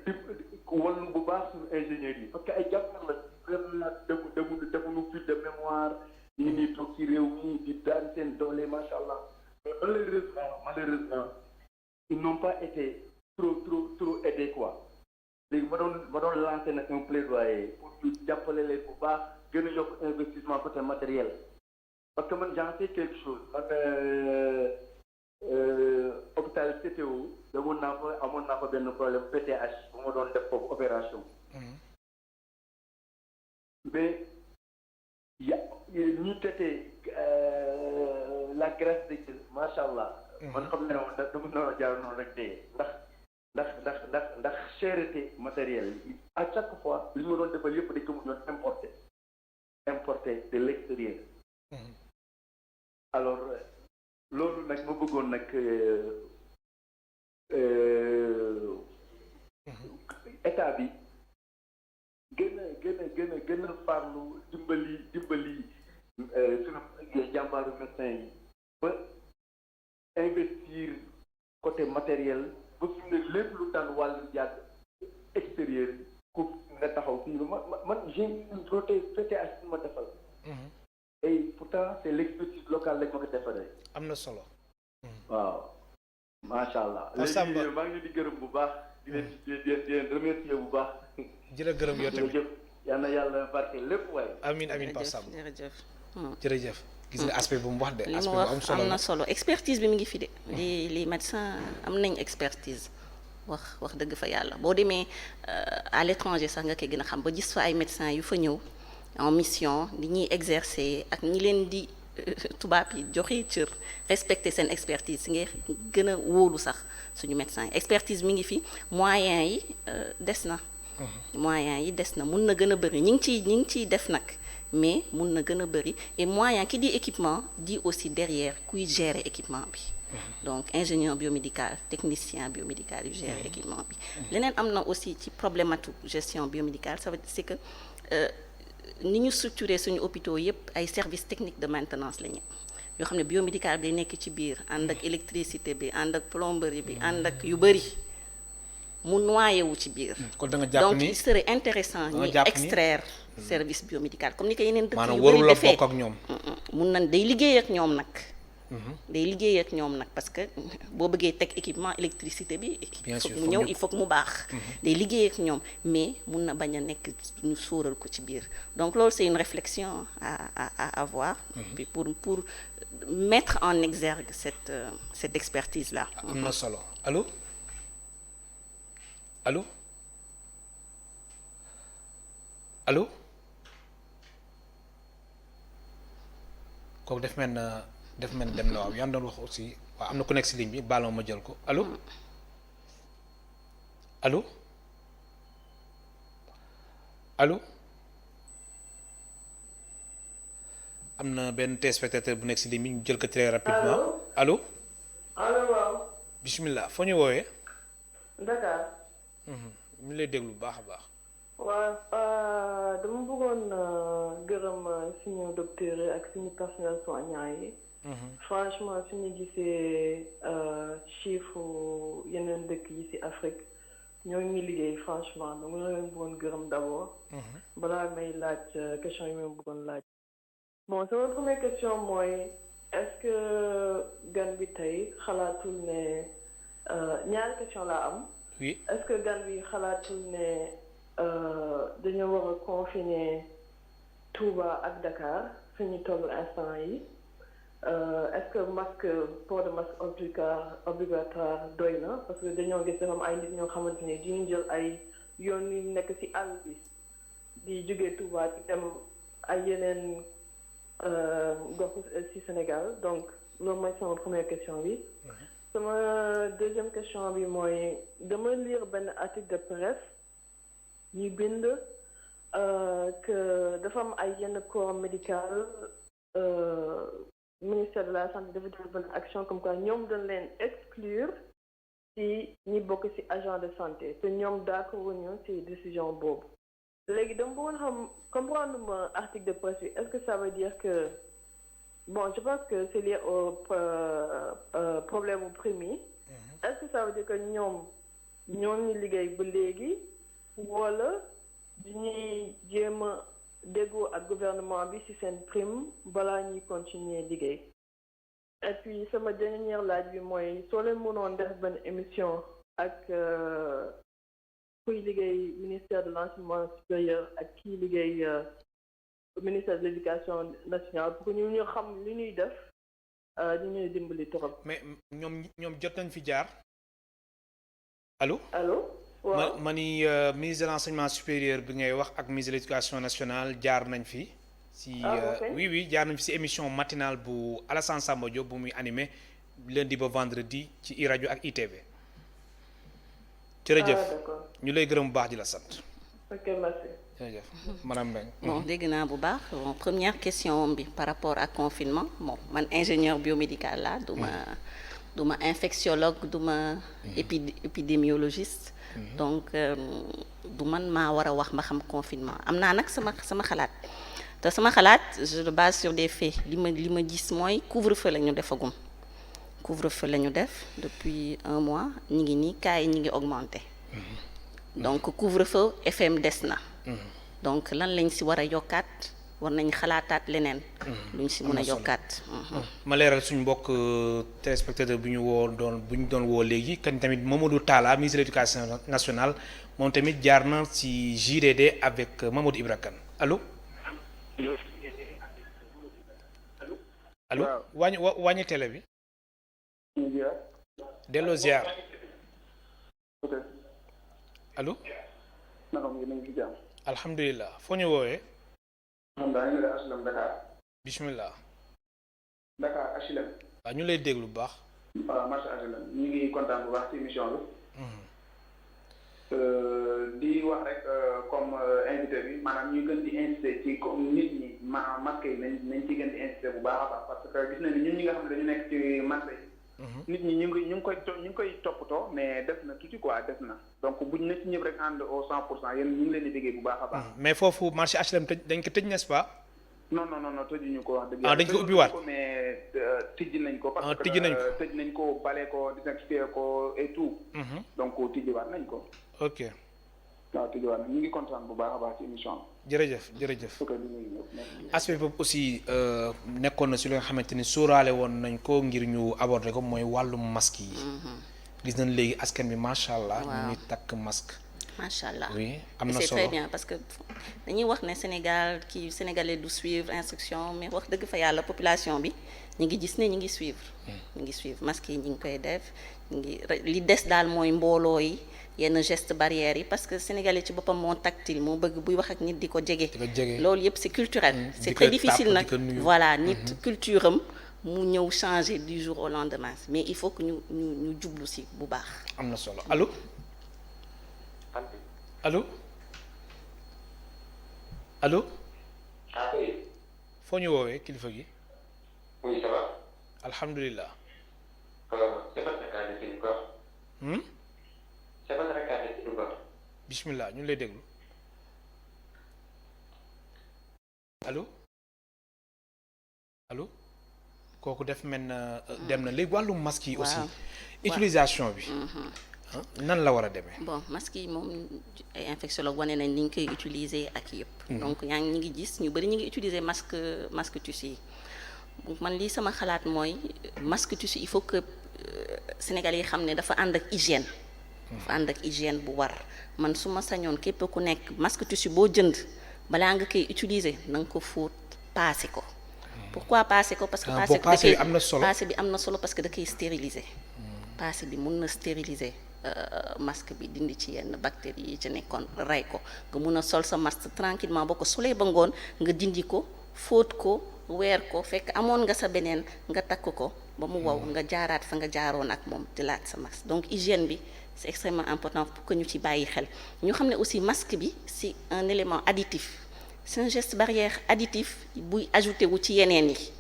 di wàllu bu baax suñu ingénieurs yi parce que ay jàppar la vraiment demuñu plus de mémoire ñu ngi nii toog ci réew mi di daan seen doole macha allah mais malheureusement ils n'ont pas été trop aidés quoi. léegi ma doon lancé nag un plaidoyer pour ñu jàppale leen bu baax gën a yokk investissement côté matériel parce que man j'en sais quelque chose man hôpital CTO amoon naa fa benn problème PTH bu ma doon def foofu opération mais ñu tetee la grâce de Dieu macha allah man xam ne woon dama noonu jaar noonu rek dee ndax cherté matériel à chaque fois li ma doon defal yëpp dañ ko mujjoon importer de l'extérieur alors loolu nag ma bëggoon nag état bi gën a farlu dimbali suñu jàmbaaru médecin yi ba investir côté matériel ba fi ne lépp lu daan wàllu jàdd extérieur ku nga taxaw fii man j'ai une PTH ma defal et pourtant c'est l'expertise locale lañ ma ko defaree am na solo. waaw macha allah léegi maa ngi leen di gërëm bu baax di leen remercier bu baax jërë gërëm yow tamit jërëjëf yal na yàlla barke lépp waaye amiin Pape Samba jërëjëf jërëjëf gis nga aspect bu mu wax de li aspect mu bu am wax solo am na solo expertise bi mi ngi fi de les médecins am nañ expertise wax dëgg fa yàlla boo demee à l'étranger sax nga koy gën a xam ba gis fa ay médecins yu fa ñëw en mission di ñuy exercer ak ñi leen di tubaab yi joxe cër respecter seen expertise si ngay gën a wóolu sax suñu médecins yi expertise mi ngi fi moyens yi des na mun na gën a bëri ñi ngi ciy def nag mais mun na gën a bëri et moyen ki di équipement di aussi derrière kuy gérer équipement bi donc ingénieur biomédical technicien biomédical yu gérer équipement bi leneen am na aussi ci problématique gestion biomédicale ça veut dire c'est que ni ñu structuré suñu hôpitaux yépp ay services techniques de maintenance la ñu yoo xam ne biomédical bi day nekk ci biir ànd ak électricité bi ànd ak plomberie bi ànd ak yu bëri mu noyé wu ci biir kon da nga jàpp donc ni il serait intéressant ñuy extraire service biomédical comme ni ko yeneen dëkk maanaam yu bëri warul la defee bokk ak ñoom mun nañ day liggéey ak ñoom nag parce que boo bëggee teg équipement électricité bi Bien sûr, mu ñëw il faut que mu baax day liggéey ak ñoom mais mun na bañ a nekk ñu sóoral ko ci biir donc loolu c'est une réflexion à avoir puis pour mettre en exergue cette expertise là am na solo allo kooku def mel na dem na waaw yaa ngi doon wax aussi waaw am na ku nekk si ligne bi baal ma jël ko allo am na benn téléspectateur bu nekk si ligne bi ñu jël ko très rapidement allo waaw. bismillah foo ñu woowee Dakar. ñu lay déglu bu baax a baax waaw dama bëggoon gërëm suñu docteurs yi ak suñu personnel soignant yi. Franchement suñu gisee chiffre yeneen dëkk yi ci Afrique ñoo ngi liggéey franchement dama leen bëggoon gërëm d'abord. balaa may laaj question yi ma bëggoon laaj. bon sama première question mooy est-ce que gan bi tey xalaatul ne ñaari question laa am. oui est-ce que gan bi xalaatul ne dañoo war a confiner Touba ak Dakar fi ñu toll instant yi est-ce que port de masque obligatoire doy na parce que dañoo gis dafa am ay nit ñoo xamante ni diñu jël ay yoon yu nekk ci àll bi di jógee Touba di dem ay yeneen gox ci Sénégal donc loolu mooy sama première question bi. sama deuxième question bi mooy dama lire benn article de presse ñu bind que dafa am ay yenn corps médical ministère de la santé dafa def benn action comme quoi ñoom dañ leen exclure ci ñi bokk ci agent de santé te ñoom d'accord wuñu ci décision boobu léegi dama bëggoon xam comprendre ma article de presse bi est-ce que ça veut dire que bon je pense que c'est lié au problème au prix est-ce que ça veut dire que ñoom ñoo ngi liggéey ba léegi wala ñuy jéem a déggoo ak gouvernement bi ci seen prime balaa ñuy continuer liggéey et puis sama dernière laaj bi mooy soo leen mënoon def benn émission ak kuy liggéey ministère de l'enseignement supérieur ak kii liggéey ministère de l'éducation nationale pour que ñu xam li ñuy def ñu ñuy dimbali trop. mais ñoom jot nañ fi jaar allo. waaw ma ni ministre de l'enseignement supérieur bi ngay wax ak ministre de l'éducation nationale jaar nañ fi. si oui jaar nañ fi si émission matinale bu Alassane Samba Diop bu muy animé lundi ba vendredi ci iRadio ak ITV. jërëjëf ñu lay gërëm bu baax di la sant. ok merci. jërëjëf madame Mbengue. bon dégg naa bu baax bon première question bi par rapport ak confinement bon man ingénieur biomédical la du ma infectiologue du ma épidémiologiste. donc du man maa war a wax ma xam confinement am naa nag sama xalaat te sama xalaat je le base sur des faits li ma gis mooy couvre-feu la ñu defagum couvre-feu la ñu def depuis 1 mois ñi ngi nii cas yi ñi ngi augmenté donc couvre-feu FM des na donc lan lañ si war a yokkaat war nañ xalaataat leneen luñ si mën a yokkaat ma leeral suñu mbokk téléspectateur bu ñu doon woo léegi kan tamit Mamadou Talla ministre de l'éducation nationale moom tamit jaar na ci JDD avec Mamadou Ibra Kane allo allo wàññi télé bi delloo ziar allo alhamdulilah foo ñu woowee bismillah Dakar HLM. waaw ñu lay déglu bu baax. voilà marché HLM ñu ngi kontaan bu baax ci émission bi. di wax rek comme invité bi maanaam ñu gën di insister ci comme nit ñi maanaam masque yi nañ ci gën di insister bu baax a baax parce que gis nañ ni ñun ñi nga xam ne dañu nekk ci marché yi. nit ñi ñu ngi koy toppatoo mais def na tuuti quoi def na donc buñ na ci ñëpp rek ànd au 100% yéen ñu ngi leen di déggee bu baax a baax. mais foofu marché HLM dañ ko tëj n'est-ce pas. non tëjuñu ko wax dëgg dañ ko ubbiwaat mais tijji nañ ko. parce que tijji nañ ko tëj nañ ko bale ko désinfecté ko et tout. donc tijjiwaat nañ ko. ok. waaw tijjiwaat nañ ñu ngi kontaan bu baax a baax ci émission bi. jërëjëf. aspect boobu aussi nekkoon na si li nga xamante ni sóoraale woon nañ ko ngir ñu aborder ko mooy wàllum masque yi. gis nañ léegi askan bi macha allah. ñu ngi takk masque. macha allah oui am na c'est solo très bien parce que dañuy wax ne Sénégalais du suivre instruction mais wax dëgg fa yàlla population bi ñu ngi gis ne ñu ngi suivre masque yi ñu ngi koy def ñu ngi li des daal mooy mbooloo yi yenn geste barrières yi parce que Sénégalais ci boppam moo tactile moo bëgg buy wax ak nit di ko jege. loolu yëpp c'est culturel. c'est très difficile nag voilà nit culture am mu ñëw changer du jour au lendemain mais il faut que ñu jublu si bu baax. am na solo allo. allo. foo ñu woowee kilifa gi. oui ça va. alhamdulilah. bismillah ñu ngi lay déglu allo. allo kooku def mel na dem na léegi wàllum masque yi aussi waaw utilisation bi nan la war a demee. bon masque yi moom ay infectiologue wane nañ ni ñu koy utiliser ak yëpp. donc yaa ngi ñu ngi gis ñu bëri ñu ngi utiliser masque tissu yi donc man lii sama xalaat mooy masque tissu il faut que Sénégalais yi xam ne dafa ànd ak hygiène. dafa ànd ak hygiène bu war man su ma sañoon képp ku nekk masque tissu boo jënd balaa nga koy utiliser na nga ko fóot paase ko. pourquoi paase ko parce que paase bi am na solo paase bi am na solo parce que da koy stériliser. paase bi mun na stériliser. masque bi dindi ci yenn bactéries yi ci nekkoon rey ko nga mun a sol sa masque tranquillement boo ko solee ba ngoon nga dindi ko fóot ko weer ko fekk amoon nga sa beneen nga takk ko ba mu wow nga jaaraat fa nga jaaroon ak moom jëlaat sa masque donc hygiène bi c'est extrêmement important pour que ñu ci bàyyi xel ñu xam ne aussi masque bi c'est un élément additif c'est un geste barrière additif buy ajouté wu ci yeneen yi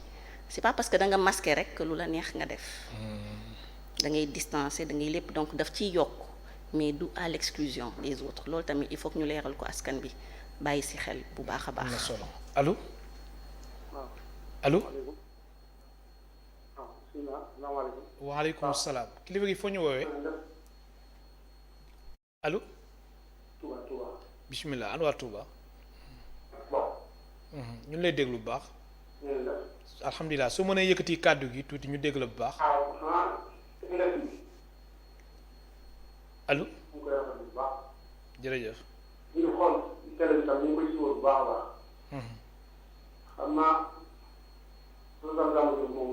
c'est pas parce que da nga masqué rek que lu la neex nga def da ngay distancer da ngay lépp donc daf ciy yokk mais du à l'exclusion des autres loolu tamit il faut que ñu leeral ko askan bi bàyyi ci xel bu baax a baax. am na solo allo. allo. waaleykum salaam kilifa gi foo ñu woowee. allo. bismillah an waa Touba. ñu ngi lay déglu bu baax. alhamdulilah soo mënee yëkkati kàddu gi tuuti ñu dégg la bu baax. allo. jërëjëf. ñu ngi xool télé bi tam ñu ngi koy suivre bu baax a baax. xam naa programme Gamou Diop moom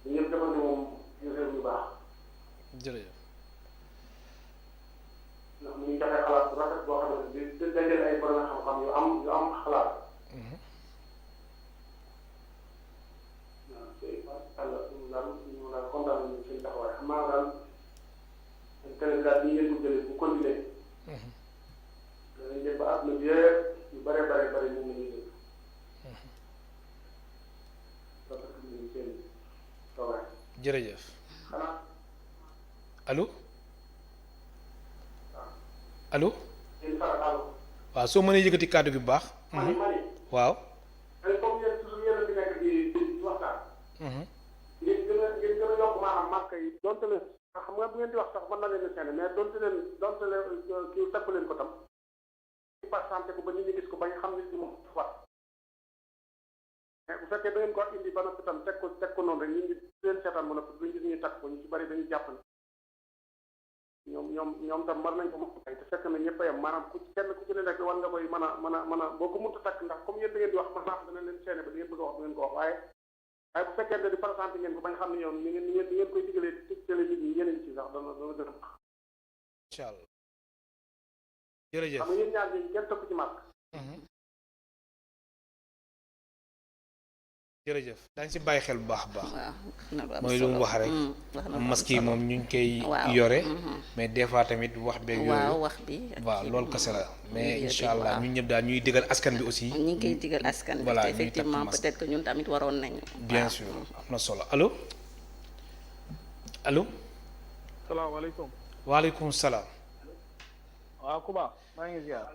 ñëpp defante moom ñu réew ñu baax. jërëjëf. ndax mu ngi joxe xalaat bu rafet boo xam ne di dajale ay borom xam-xam yu am xalaat. waaw tey àlla daal ñu daal kontaan nañu seen taxawaay xam naa daal télé bi daal ñu ngeen ko jëlee bu continuer danañ def ba àdduna bi yëpp yu bare ñu ngi leen di rafetlu nañu seen taxawaay. jërëjëf. xanaa. allo. allo. yéen Fara allo. waaw soo mënee yëkkati kàddu gi bu baax. mani waaw. comme yéen toujours yéen a fi nekk di waxtaan. ngeen gën a yokk maanaam masque yi donte leen xam nga bu ngeen di wax sax mën na leen a seen mais donte leen kii takku leen ko tam. di patienté ko ba nit ñi gis ko ba ñu xam nit ñi moom wat mais bu fekkee da ngeen ko indi ba noppi tam teg ko noonu rek nit ñi leen seetaan ba noppi duñ gis ñuy takk ko ñu ci bari dañuy jàpp ne ñoom tam mar nañ ko mën te fekk na ñëpp a yem maanaam kenn ku ci ne rek war nga koy mën a boo ko mënta takk ndax comme yéen da ngeen di wax mën naa dana leen seene ba da ngeen bëgg a wax du ngeen ko wax waaye bu fekkee ne di présenté ngeen ko ba nga xam ne ñoom ni ngeen koy digalee nit ñi yeneen ci sax dana gën a baax. incha allah. jërëjëf xam nga yéen ñaar ñi kenn takku ci masque. jërëjëf daañu si bàyyi xel bu baax a baax. waaw mooy lu mu wax rek. masque yi moom ñu ngi koy. yore. mais des fois tamit wax beeg yooyu. waaw wax bi. waaw loolu kese la mais incha allah ñun ñëpp daal ñuy digal askan bi aussi. ñu ngi koy digal askan bi. voilà te effectivement peut-être que ñun tamit waroon nañu. bien sûr am na solo allo. allo. salaamaaleykum. waaleykum salaam. waaw Kuba maa ngi ziar.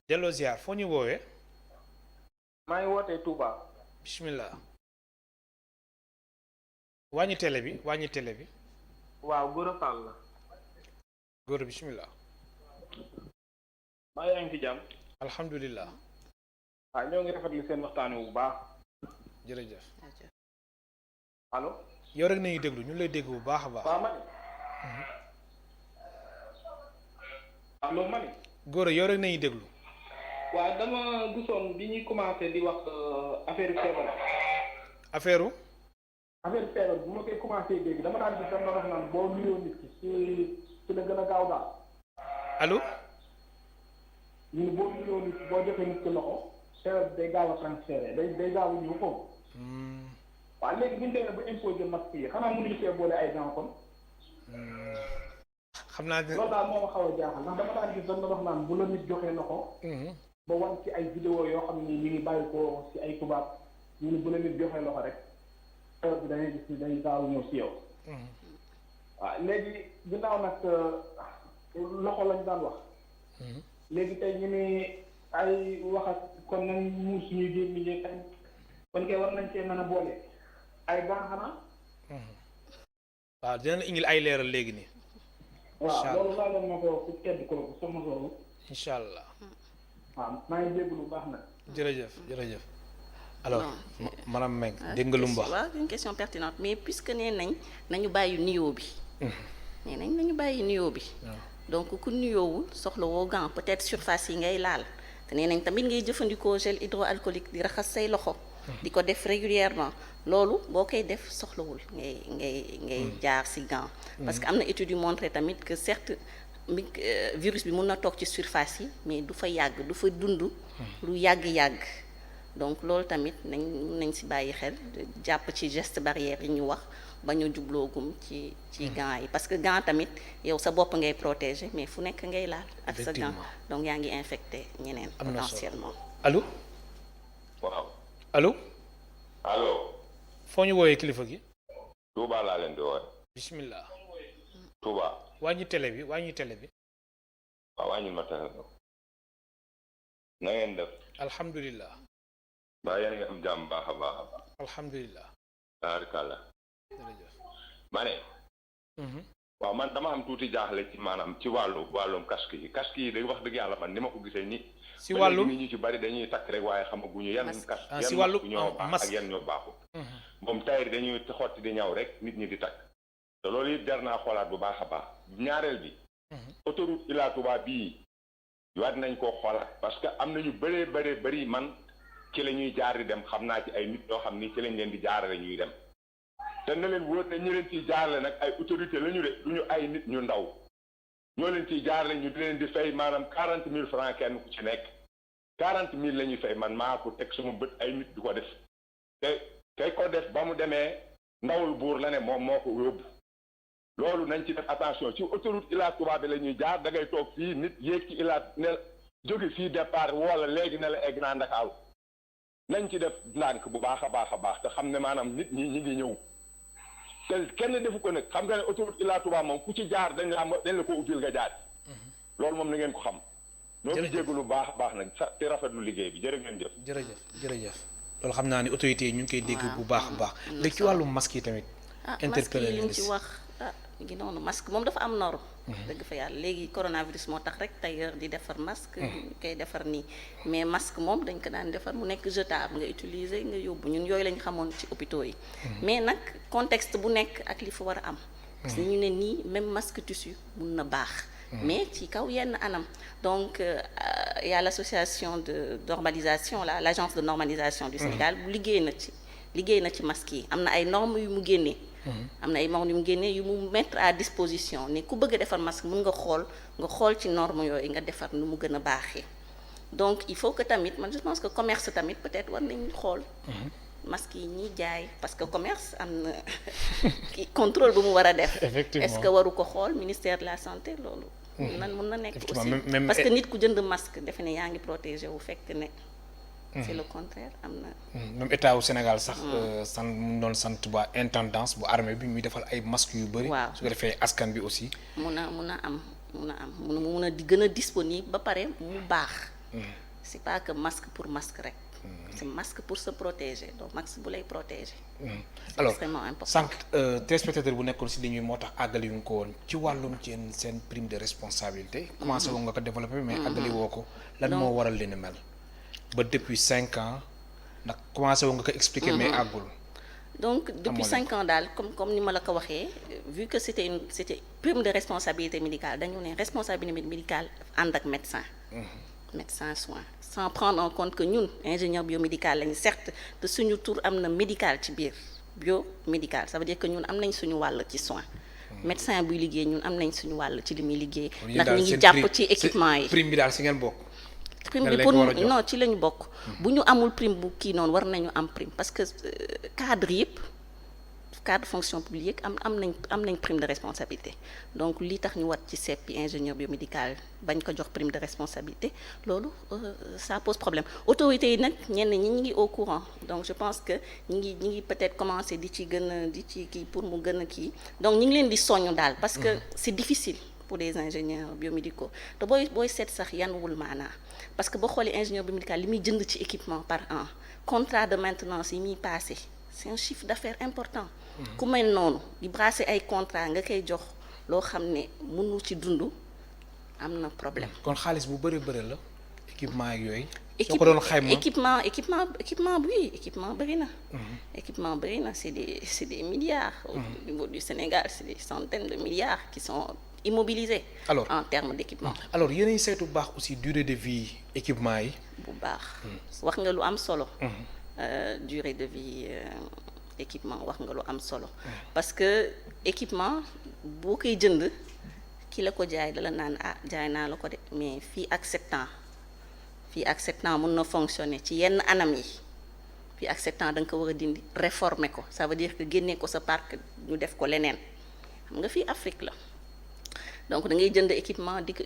delloo ziar foo ñu woowee. maa ngi wootee Touba. bismillah. wàññi télé bi. waaw Gora Fall la. Gora bismillah. maa ngi ci jàmm. alhamdulilah. waaw ñoo ngi rafetlu seen waxtaan wi bu baax. jërëjëf. allo. yow rek nañu déglu ñu lay dégg bu baax a baax. waaw mani. allo mani. Gora yow rek nañu déglu. waaw dama gisoon bi ñuy commencé di wax affaire feebar. affaire feebar bu ma koy commencé dégg dama daan gis dama wax naan boo nuyoo nit ki ci la gën a gaaw daal. allo. ñu ne boo nuyoo nit boo joxee nit ki loxo feebar bi day gaaw a transféré day gaaw a ñëw foofu. waaw léegi bu ñu demee ba imposé masque yi xanaa mënuñu see boole ay gants kon. xam naa ne loolu daal moo ma xaw a jaaxal ndax dama daan gis dama wax naan bu la nit joxee loxo. ba wan ci ay vidéo yoo xam ni ñu ngi bàyyi ko ci ay tubaab ñu ne bu la nit joxee loxo rek feebar bi dangay gis ni day gaaw ñëw ci yow. waaw léegi ginnaaw nag loxo lañ daan wax. léegi tey ñu ne ay waxat kon nañ muur suñu gémmiñ ñi kon kay war nañ cee mën a boole ay gants xanaa. waaw dinañ indil ay leeral léegi nii. waaw loolu laa doon ma ko ku tedd ko soxna sooru. incha allah. waaw maa ngi dégg lu baax nag. jërëjëf. alors madame Mbengue dégg nga lu mu wax. waaw une question pertinente mais puisque nee nañ nañu bàyyi nuyoo bi. nee nañ nañu bàyyi nuyoo bi. donc ku nuyoowul soxla woo gant peut-être surface yi ngay laal te nee nañ tamit ngay jëfandikoo gel hydroalcoolique di raxas say loxo. di ko def régulièrement loolu boo koy def soxlawul ngay jaar ci gant. parce que am na études yu montré tamit que certes virus bi mun na toog ci surface yi mais du fa yàgg du fa dund. lu yàgg-yàgg. donc loolu tamit nañ ci bàyyi xel jàpp ci geste barrière yi ñu wax ba ñu jubloogum ci gants yi parce que gant tamit yow sa bopp ngay protéger mais fu nekk ngay laal ak sa gant donc yaa ngi infecté ñeneen potentiellement. allo. waaw. allo. allo. foo ñu woowee kilifa gi. Touba laa leen di woowee. bismillah. Touba. wàññi télé bi. waaw wàññil ma télé bi. na ngeen def. alhamdulilah. mbaa yéen a ngi am jàmm baax a baax a baax. alhamdulilah. tabaarkalla. jërëjëf. ma ne. waaw man dama am tuuti jaaxle ci maanaam ci wàllum casque yi day wax dëgg yàlla man ni ma ko gisee ni. si wàllum nit ñu ci bari dañuy takk rek waaye xamaguñu yan casque si wàllu ñoo baax ak yan ñoo baaxul. moom tayri dañuy xotti di ñaw rek nit ñi di takk. te loolu it jar naa xoolaat bu baax a baax ñaareel bi. autoroute Ila Touba bii waat nañ koo xoolaat parce que am nañu bari man. ci la ñuy jaar di dem xam naa ci ay nit ñoo xam ni ci lañ leen di jaarale ñuy dem te na leen wóor ne ñu leen ciy jaarale nag ay autorité la ñu de du ñu ay nit ñu ndaw ñoo leen ciy jaarale ñu di leen di fay maanaam 40,000 francs kenn ku ci nekk 40,000 la ñuy fay man maa ko teg sama bët ay nit du ko def te kay ko def ba mu demee ndawul buur la ne moom moo ko yóbbu loolu nañ ci def attention ci autoroute Ila Touba bi la ñuy jaar da ngay toog fii nit yéeg ci Ila ne jóge fii départ wala léegi ne la egg naa Ndakaaru nañ ci def ndànk bu baax a baax te xam ne maanaam nit ñi ngi ñëw te kenn defu ko nag xam nga ne autoroute Ila Touba moom ku ci jaar dañ la ko ubbil nga jaar loolu moom na ngeen ko xam. noo ngi jégalu bu baax a baax nag te rafetlu liggéey bi jërë ngeen jëf. jërëjëf loolu xam naa ne autorités yi ñu ngi koy dégg bu baax a baax. léegi ci wàllu masque yi tamit. interpellé masque yi ci wax mi ngi noonu masque moom dafa am norme. dëgg fa yàlla léegi coronavirus moo tax rek tailleur di defar masque. ñu koy defar nii mais masque moom dañ ko daan defar mu nekk jetable nga utiliser nga yóbbu ñun yooyu lañ xamoon ci hôpitaux yi. mais nag contexte bu nekk ak li fa war a am. parce que ñu ne nii même masque tissu mun na baax. mais ci kaw yenn anam donc y a l'association de normalisation l'agence de normalisation du Sénégal bu liggéey na ci masque yi am na ay normes yu mu génnee. am na ay normes yu mu génnee yu mu mettre à disposition ne ku bëgg a defar masque mun nga xool ci normes yooyu nga defar nu mu gën a baaxee donc il faut que tamit man je pense que commerce tamit peut-être war nañu xool. masque yi ñuy jaay parce que commerce am na contrôle bu mu war a def. effectivement est-ce que waru ko xool ministère de la santé loolu. mun na nekk aussi parce que nit ku jënd masque defe ne yaa ngi protégé wu fekk ne. c'est le contraire am na. même état wu Sénégal sax. mu doon sant ba intendance bu armée bi muy defal ay masques yu bëri. waaw su ko defee askan bi aussi. mun a di gën a disponible ba pare mu baax. c'est pas que masque pour masque rek. c'est masque pour se protéger donc masque bu lay protéger. c'est alors extrêmement important. sànq téléspectateur bu nekkoon si li ñuy moo tax àggali yu nga ko woon ci wàllum seen prime de responsabilité. commencé woo nga ko développé mais àggali woo ko. lan moo waral li ni mel. ba depuis 5 ans ndax commencé woo nga ko expliquer mais àggul. donc depuis 5 ans daal comme ni ma la ko waxee vu que c'était prime de responsabilité médicale dañu ne responsabilité médicale ànd ak médecin. médecin soin sans prendre en compte que ñun ingénieur biomédical lañu certes te suñu tur am na médical ci biir biomédical ça veut dire que ñun am nañ suñu wàll ci soin. médecin buy liggéey ñun am nañ suñu wàll ci li muy liggéey. ndax ñu ngi jàpp ci équipement yi. prime bi daal si ngeen bokk. prime bi pour non ci lañu bokk. bu ñu amul prime bu kii noonu war nañu am prime parce que cadre yëpp cadre fonction publique am nañ prime de responsabilité donc li tax ñu war ci seppi ingénieur biomédical bañ ko jox prime de responsabilité loolu ça pose problème autorités yi nag ñenn ñi ngi au courant donc je pense que ñi ngi peut-être commencer di ci kii pour mu gën a kii donc ñi ngi leen di soññ daal parce que c'est difficile pour des ingénieurs biomédicaux te booy seet sax yanuwul maanaa parce que boo xoolee ingénieur biomédical li muy jënd ci équipement par an contrat de maintenance yi muy passé c'est un chiffre d'affaires important. ku mel noonu di brasser ay contrat nga koy jox loo xam ne mënu ci dund am na problème. kon xaalis bu bëri la équipement ak yooyu. soo ko doon xayma équipement oui équipement bëri na. équipement bëri na c'est des milliards. Au niveau du Sénégal c'est des centaines de milliards qui sont immobilisés. Alors en termes d'équipement. alors yéen a ngi saytu bu baax aussi durée de vie équipement yi. bu baax. wax nga lu am solo. durée de vie équipement wax nga lu am solo. parce que équipement boo koy jënd ki la ko jaay dala naan jaay naa la ko de mais fii ak 7 ans mën na fonctionner ci yenn anam yi fii ak 7 ans da nga ko war a dindi réformer ko ça veut dire que génnee ko sa parc ñu def ko leneen xam nga fii Afrique la donc da ngay jënd équipement di ko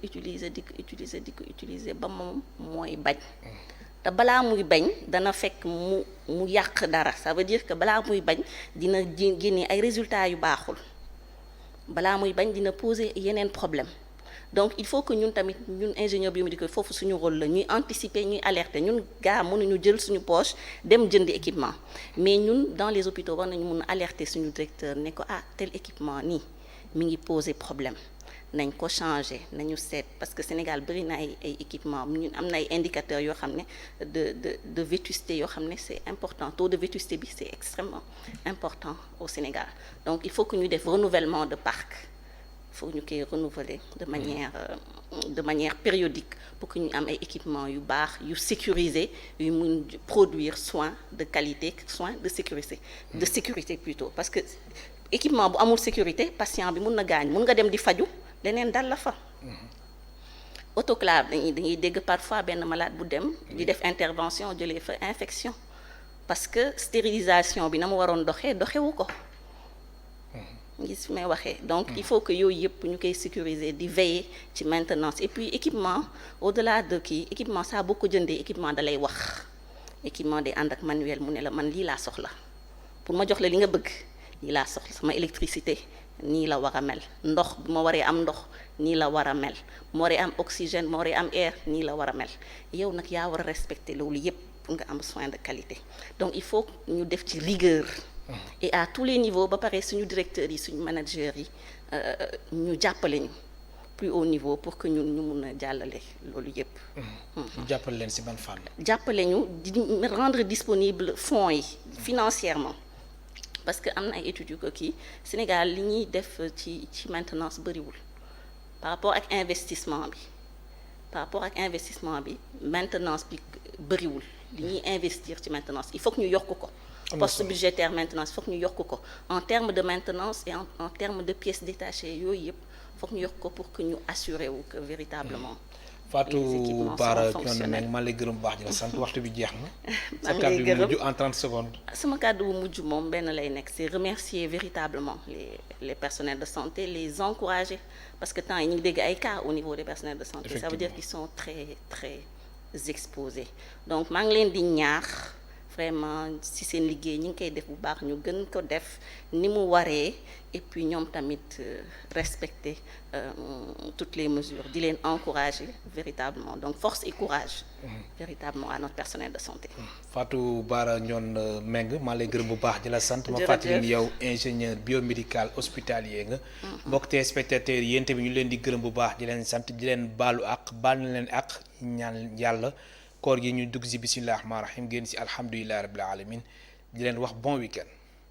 utiliser ba moom mooy bañ te balaa muy bañ dana fekk mu yàq dara ça veut dire que balaa muy bañ dina génne ay résultats yu baaxul balaa muy bañ dina poser yeneen problème donc il faut que ñun tamit ñun ingénieur biomédical foofu suñu rôle la ñuy anticiper ñuy alerter ñun gaa mënuñu jël suñu poche dem jëndi équipement mais ñun dans les hôpitaux war nañu mun a alerter suñu directeur ne ko tel équipement nii mi ngi poser problème nañ ko changer nañu seet parce que Sénégal bëri na ay équipement ñun am na ay indicateurs yoo xam ne de vétusté yoo xam ne c'est important taux de vétusté bi c'est extrêmement important au Sénégal donc il faut que ñu def renouvellement de parc il faut ñu koy renouveler de manière périodique pour que ñu am ay équipements yu baax yu sécurisé yu mun produire soins de qualité soins de sécurité plutôt parce que équipement bu amul sécurité patient bi mun na gaañ mun nga dem di faju leneen dal la fa autoclave dañuy dégg parfois benn malade bu dem di def intervention jëlee fa infection parce que stérilisation bi na mu waroon doxewu ko gis fi may waxee donc il faut que yooyu yëpp ñu koy sécuriser di veiller ci maintenance et puis équipement au-delà de équipement saa boo ko jëndee équipement da lay wax équipement day ànd ak manuel mu ne la man lii laa soxla pour ma jox la li nga bëgg lii laa soxla sama électricité nii la war a mel ndox bu ma waree am ndox nii la war a mel bu ma waree am oxygène bu ma waree am air nii la war a mel yow nag yaa war a respecter loolu yëpp pour nga am soin de qualité donc il faut ñu def ci rigueur et à tous les niveaux ba pare suñu directeurs yi suñu managers yi ñu jàppale ñu plus haut niveau pour que ñun ñu mun a jàllale loolu yëpp. ñu jàppale leen ci ban fànn. jàppale ñu di rendre disponible fonds yi financièrement parce que am na ay études yu ko Sénégal li ñuy def ci maintenance bëriwul par rapport ak investissement bi maintenance bi bëriwul li ñuy investir ci maintenance il faut que ñu yokk ko. poste budgétaire maintenance il faut que ñu yokk ko en termes de maintenance et en termes de pièces détachées yooyu yëpp il faut que ñu yokk ko pour que ñu assurer wu que véritablement. Fatou Bara Ndione maa lay gërëm bu baax di la sant waxtu bi jeex na. sa kàddu bu mujj en 30 secondes. sama kàddu bu mujj moom benn lay nekk c'est remercier véritablement les personnels de santé les encourager parce que temps yi ñu ngi dégg ay cas au niveau des personnels de santé. ça veut dire qu'ils sont très très exposés donc maa ngi leen di ñaax. vraiment si seen liggéey ñi ngi koy def bu baax ñu gën ko def ni mu waree et puis ñoom tamit respecter toutes les mesures di leen encourager véritablement donc force et courage véritablement à notre personnel de santé. Fatou Bara Ndione Mbengue maa lay gërëm bu baax di la sant. ma fàttali ni yow ingénieur biomédical hospitalier nga. mbokk téléspectateurs yi yéen tamit ñu leen di gërëm bu baax di leen sant di leen baalu ak baal na leen ak ñaan yàlla. koor gi ñu dugg ci bismillahir rahmanir rahim génn ci alhamdulillahi rabbil alamin di leen wax bon week-end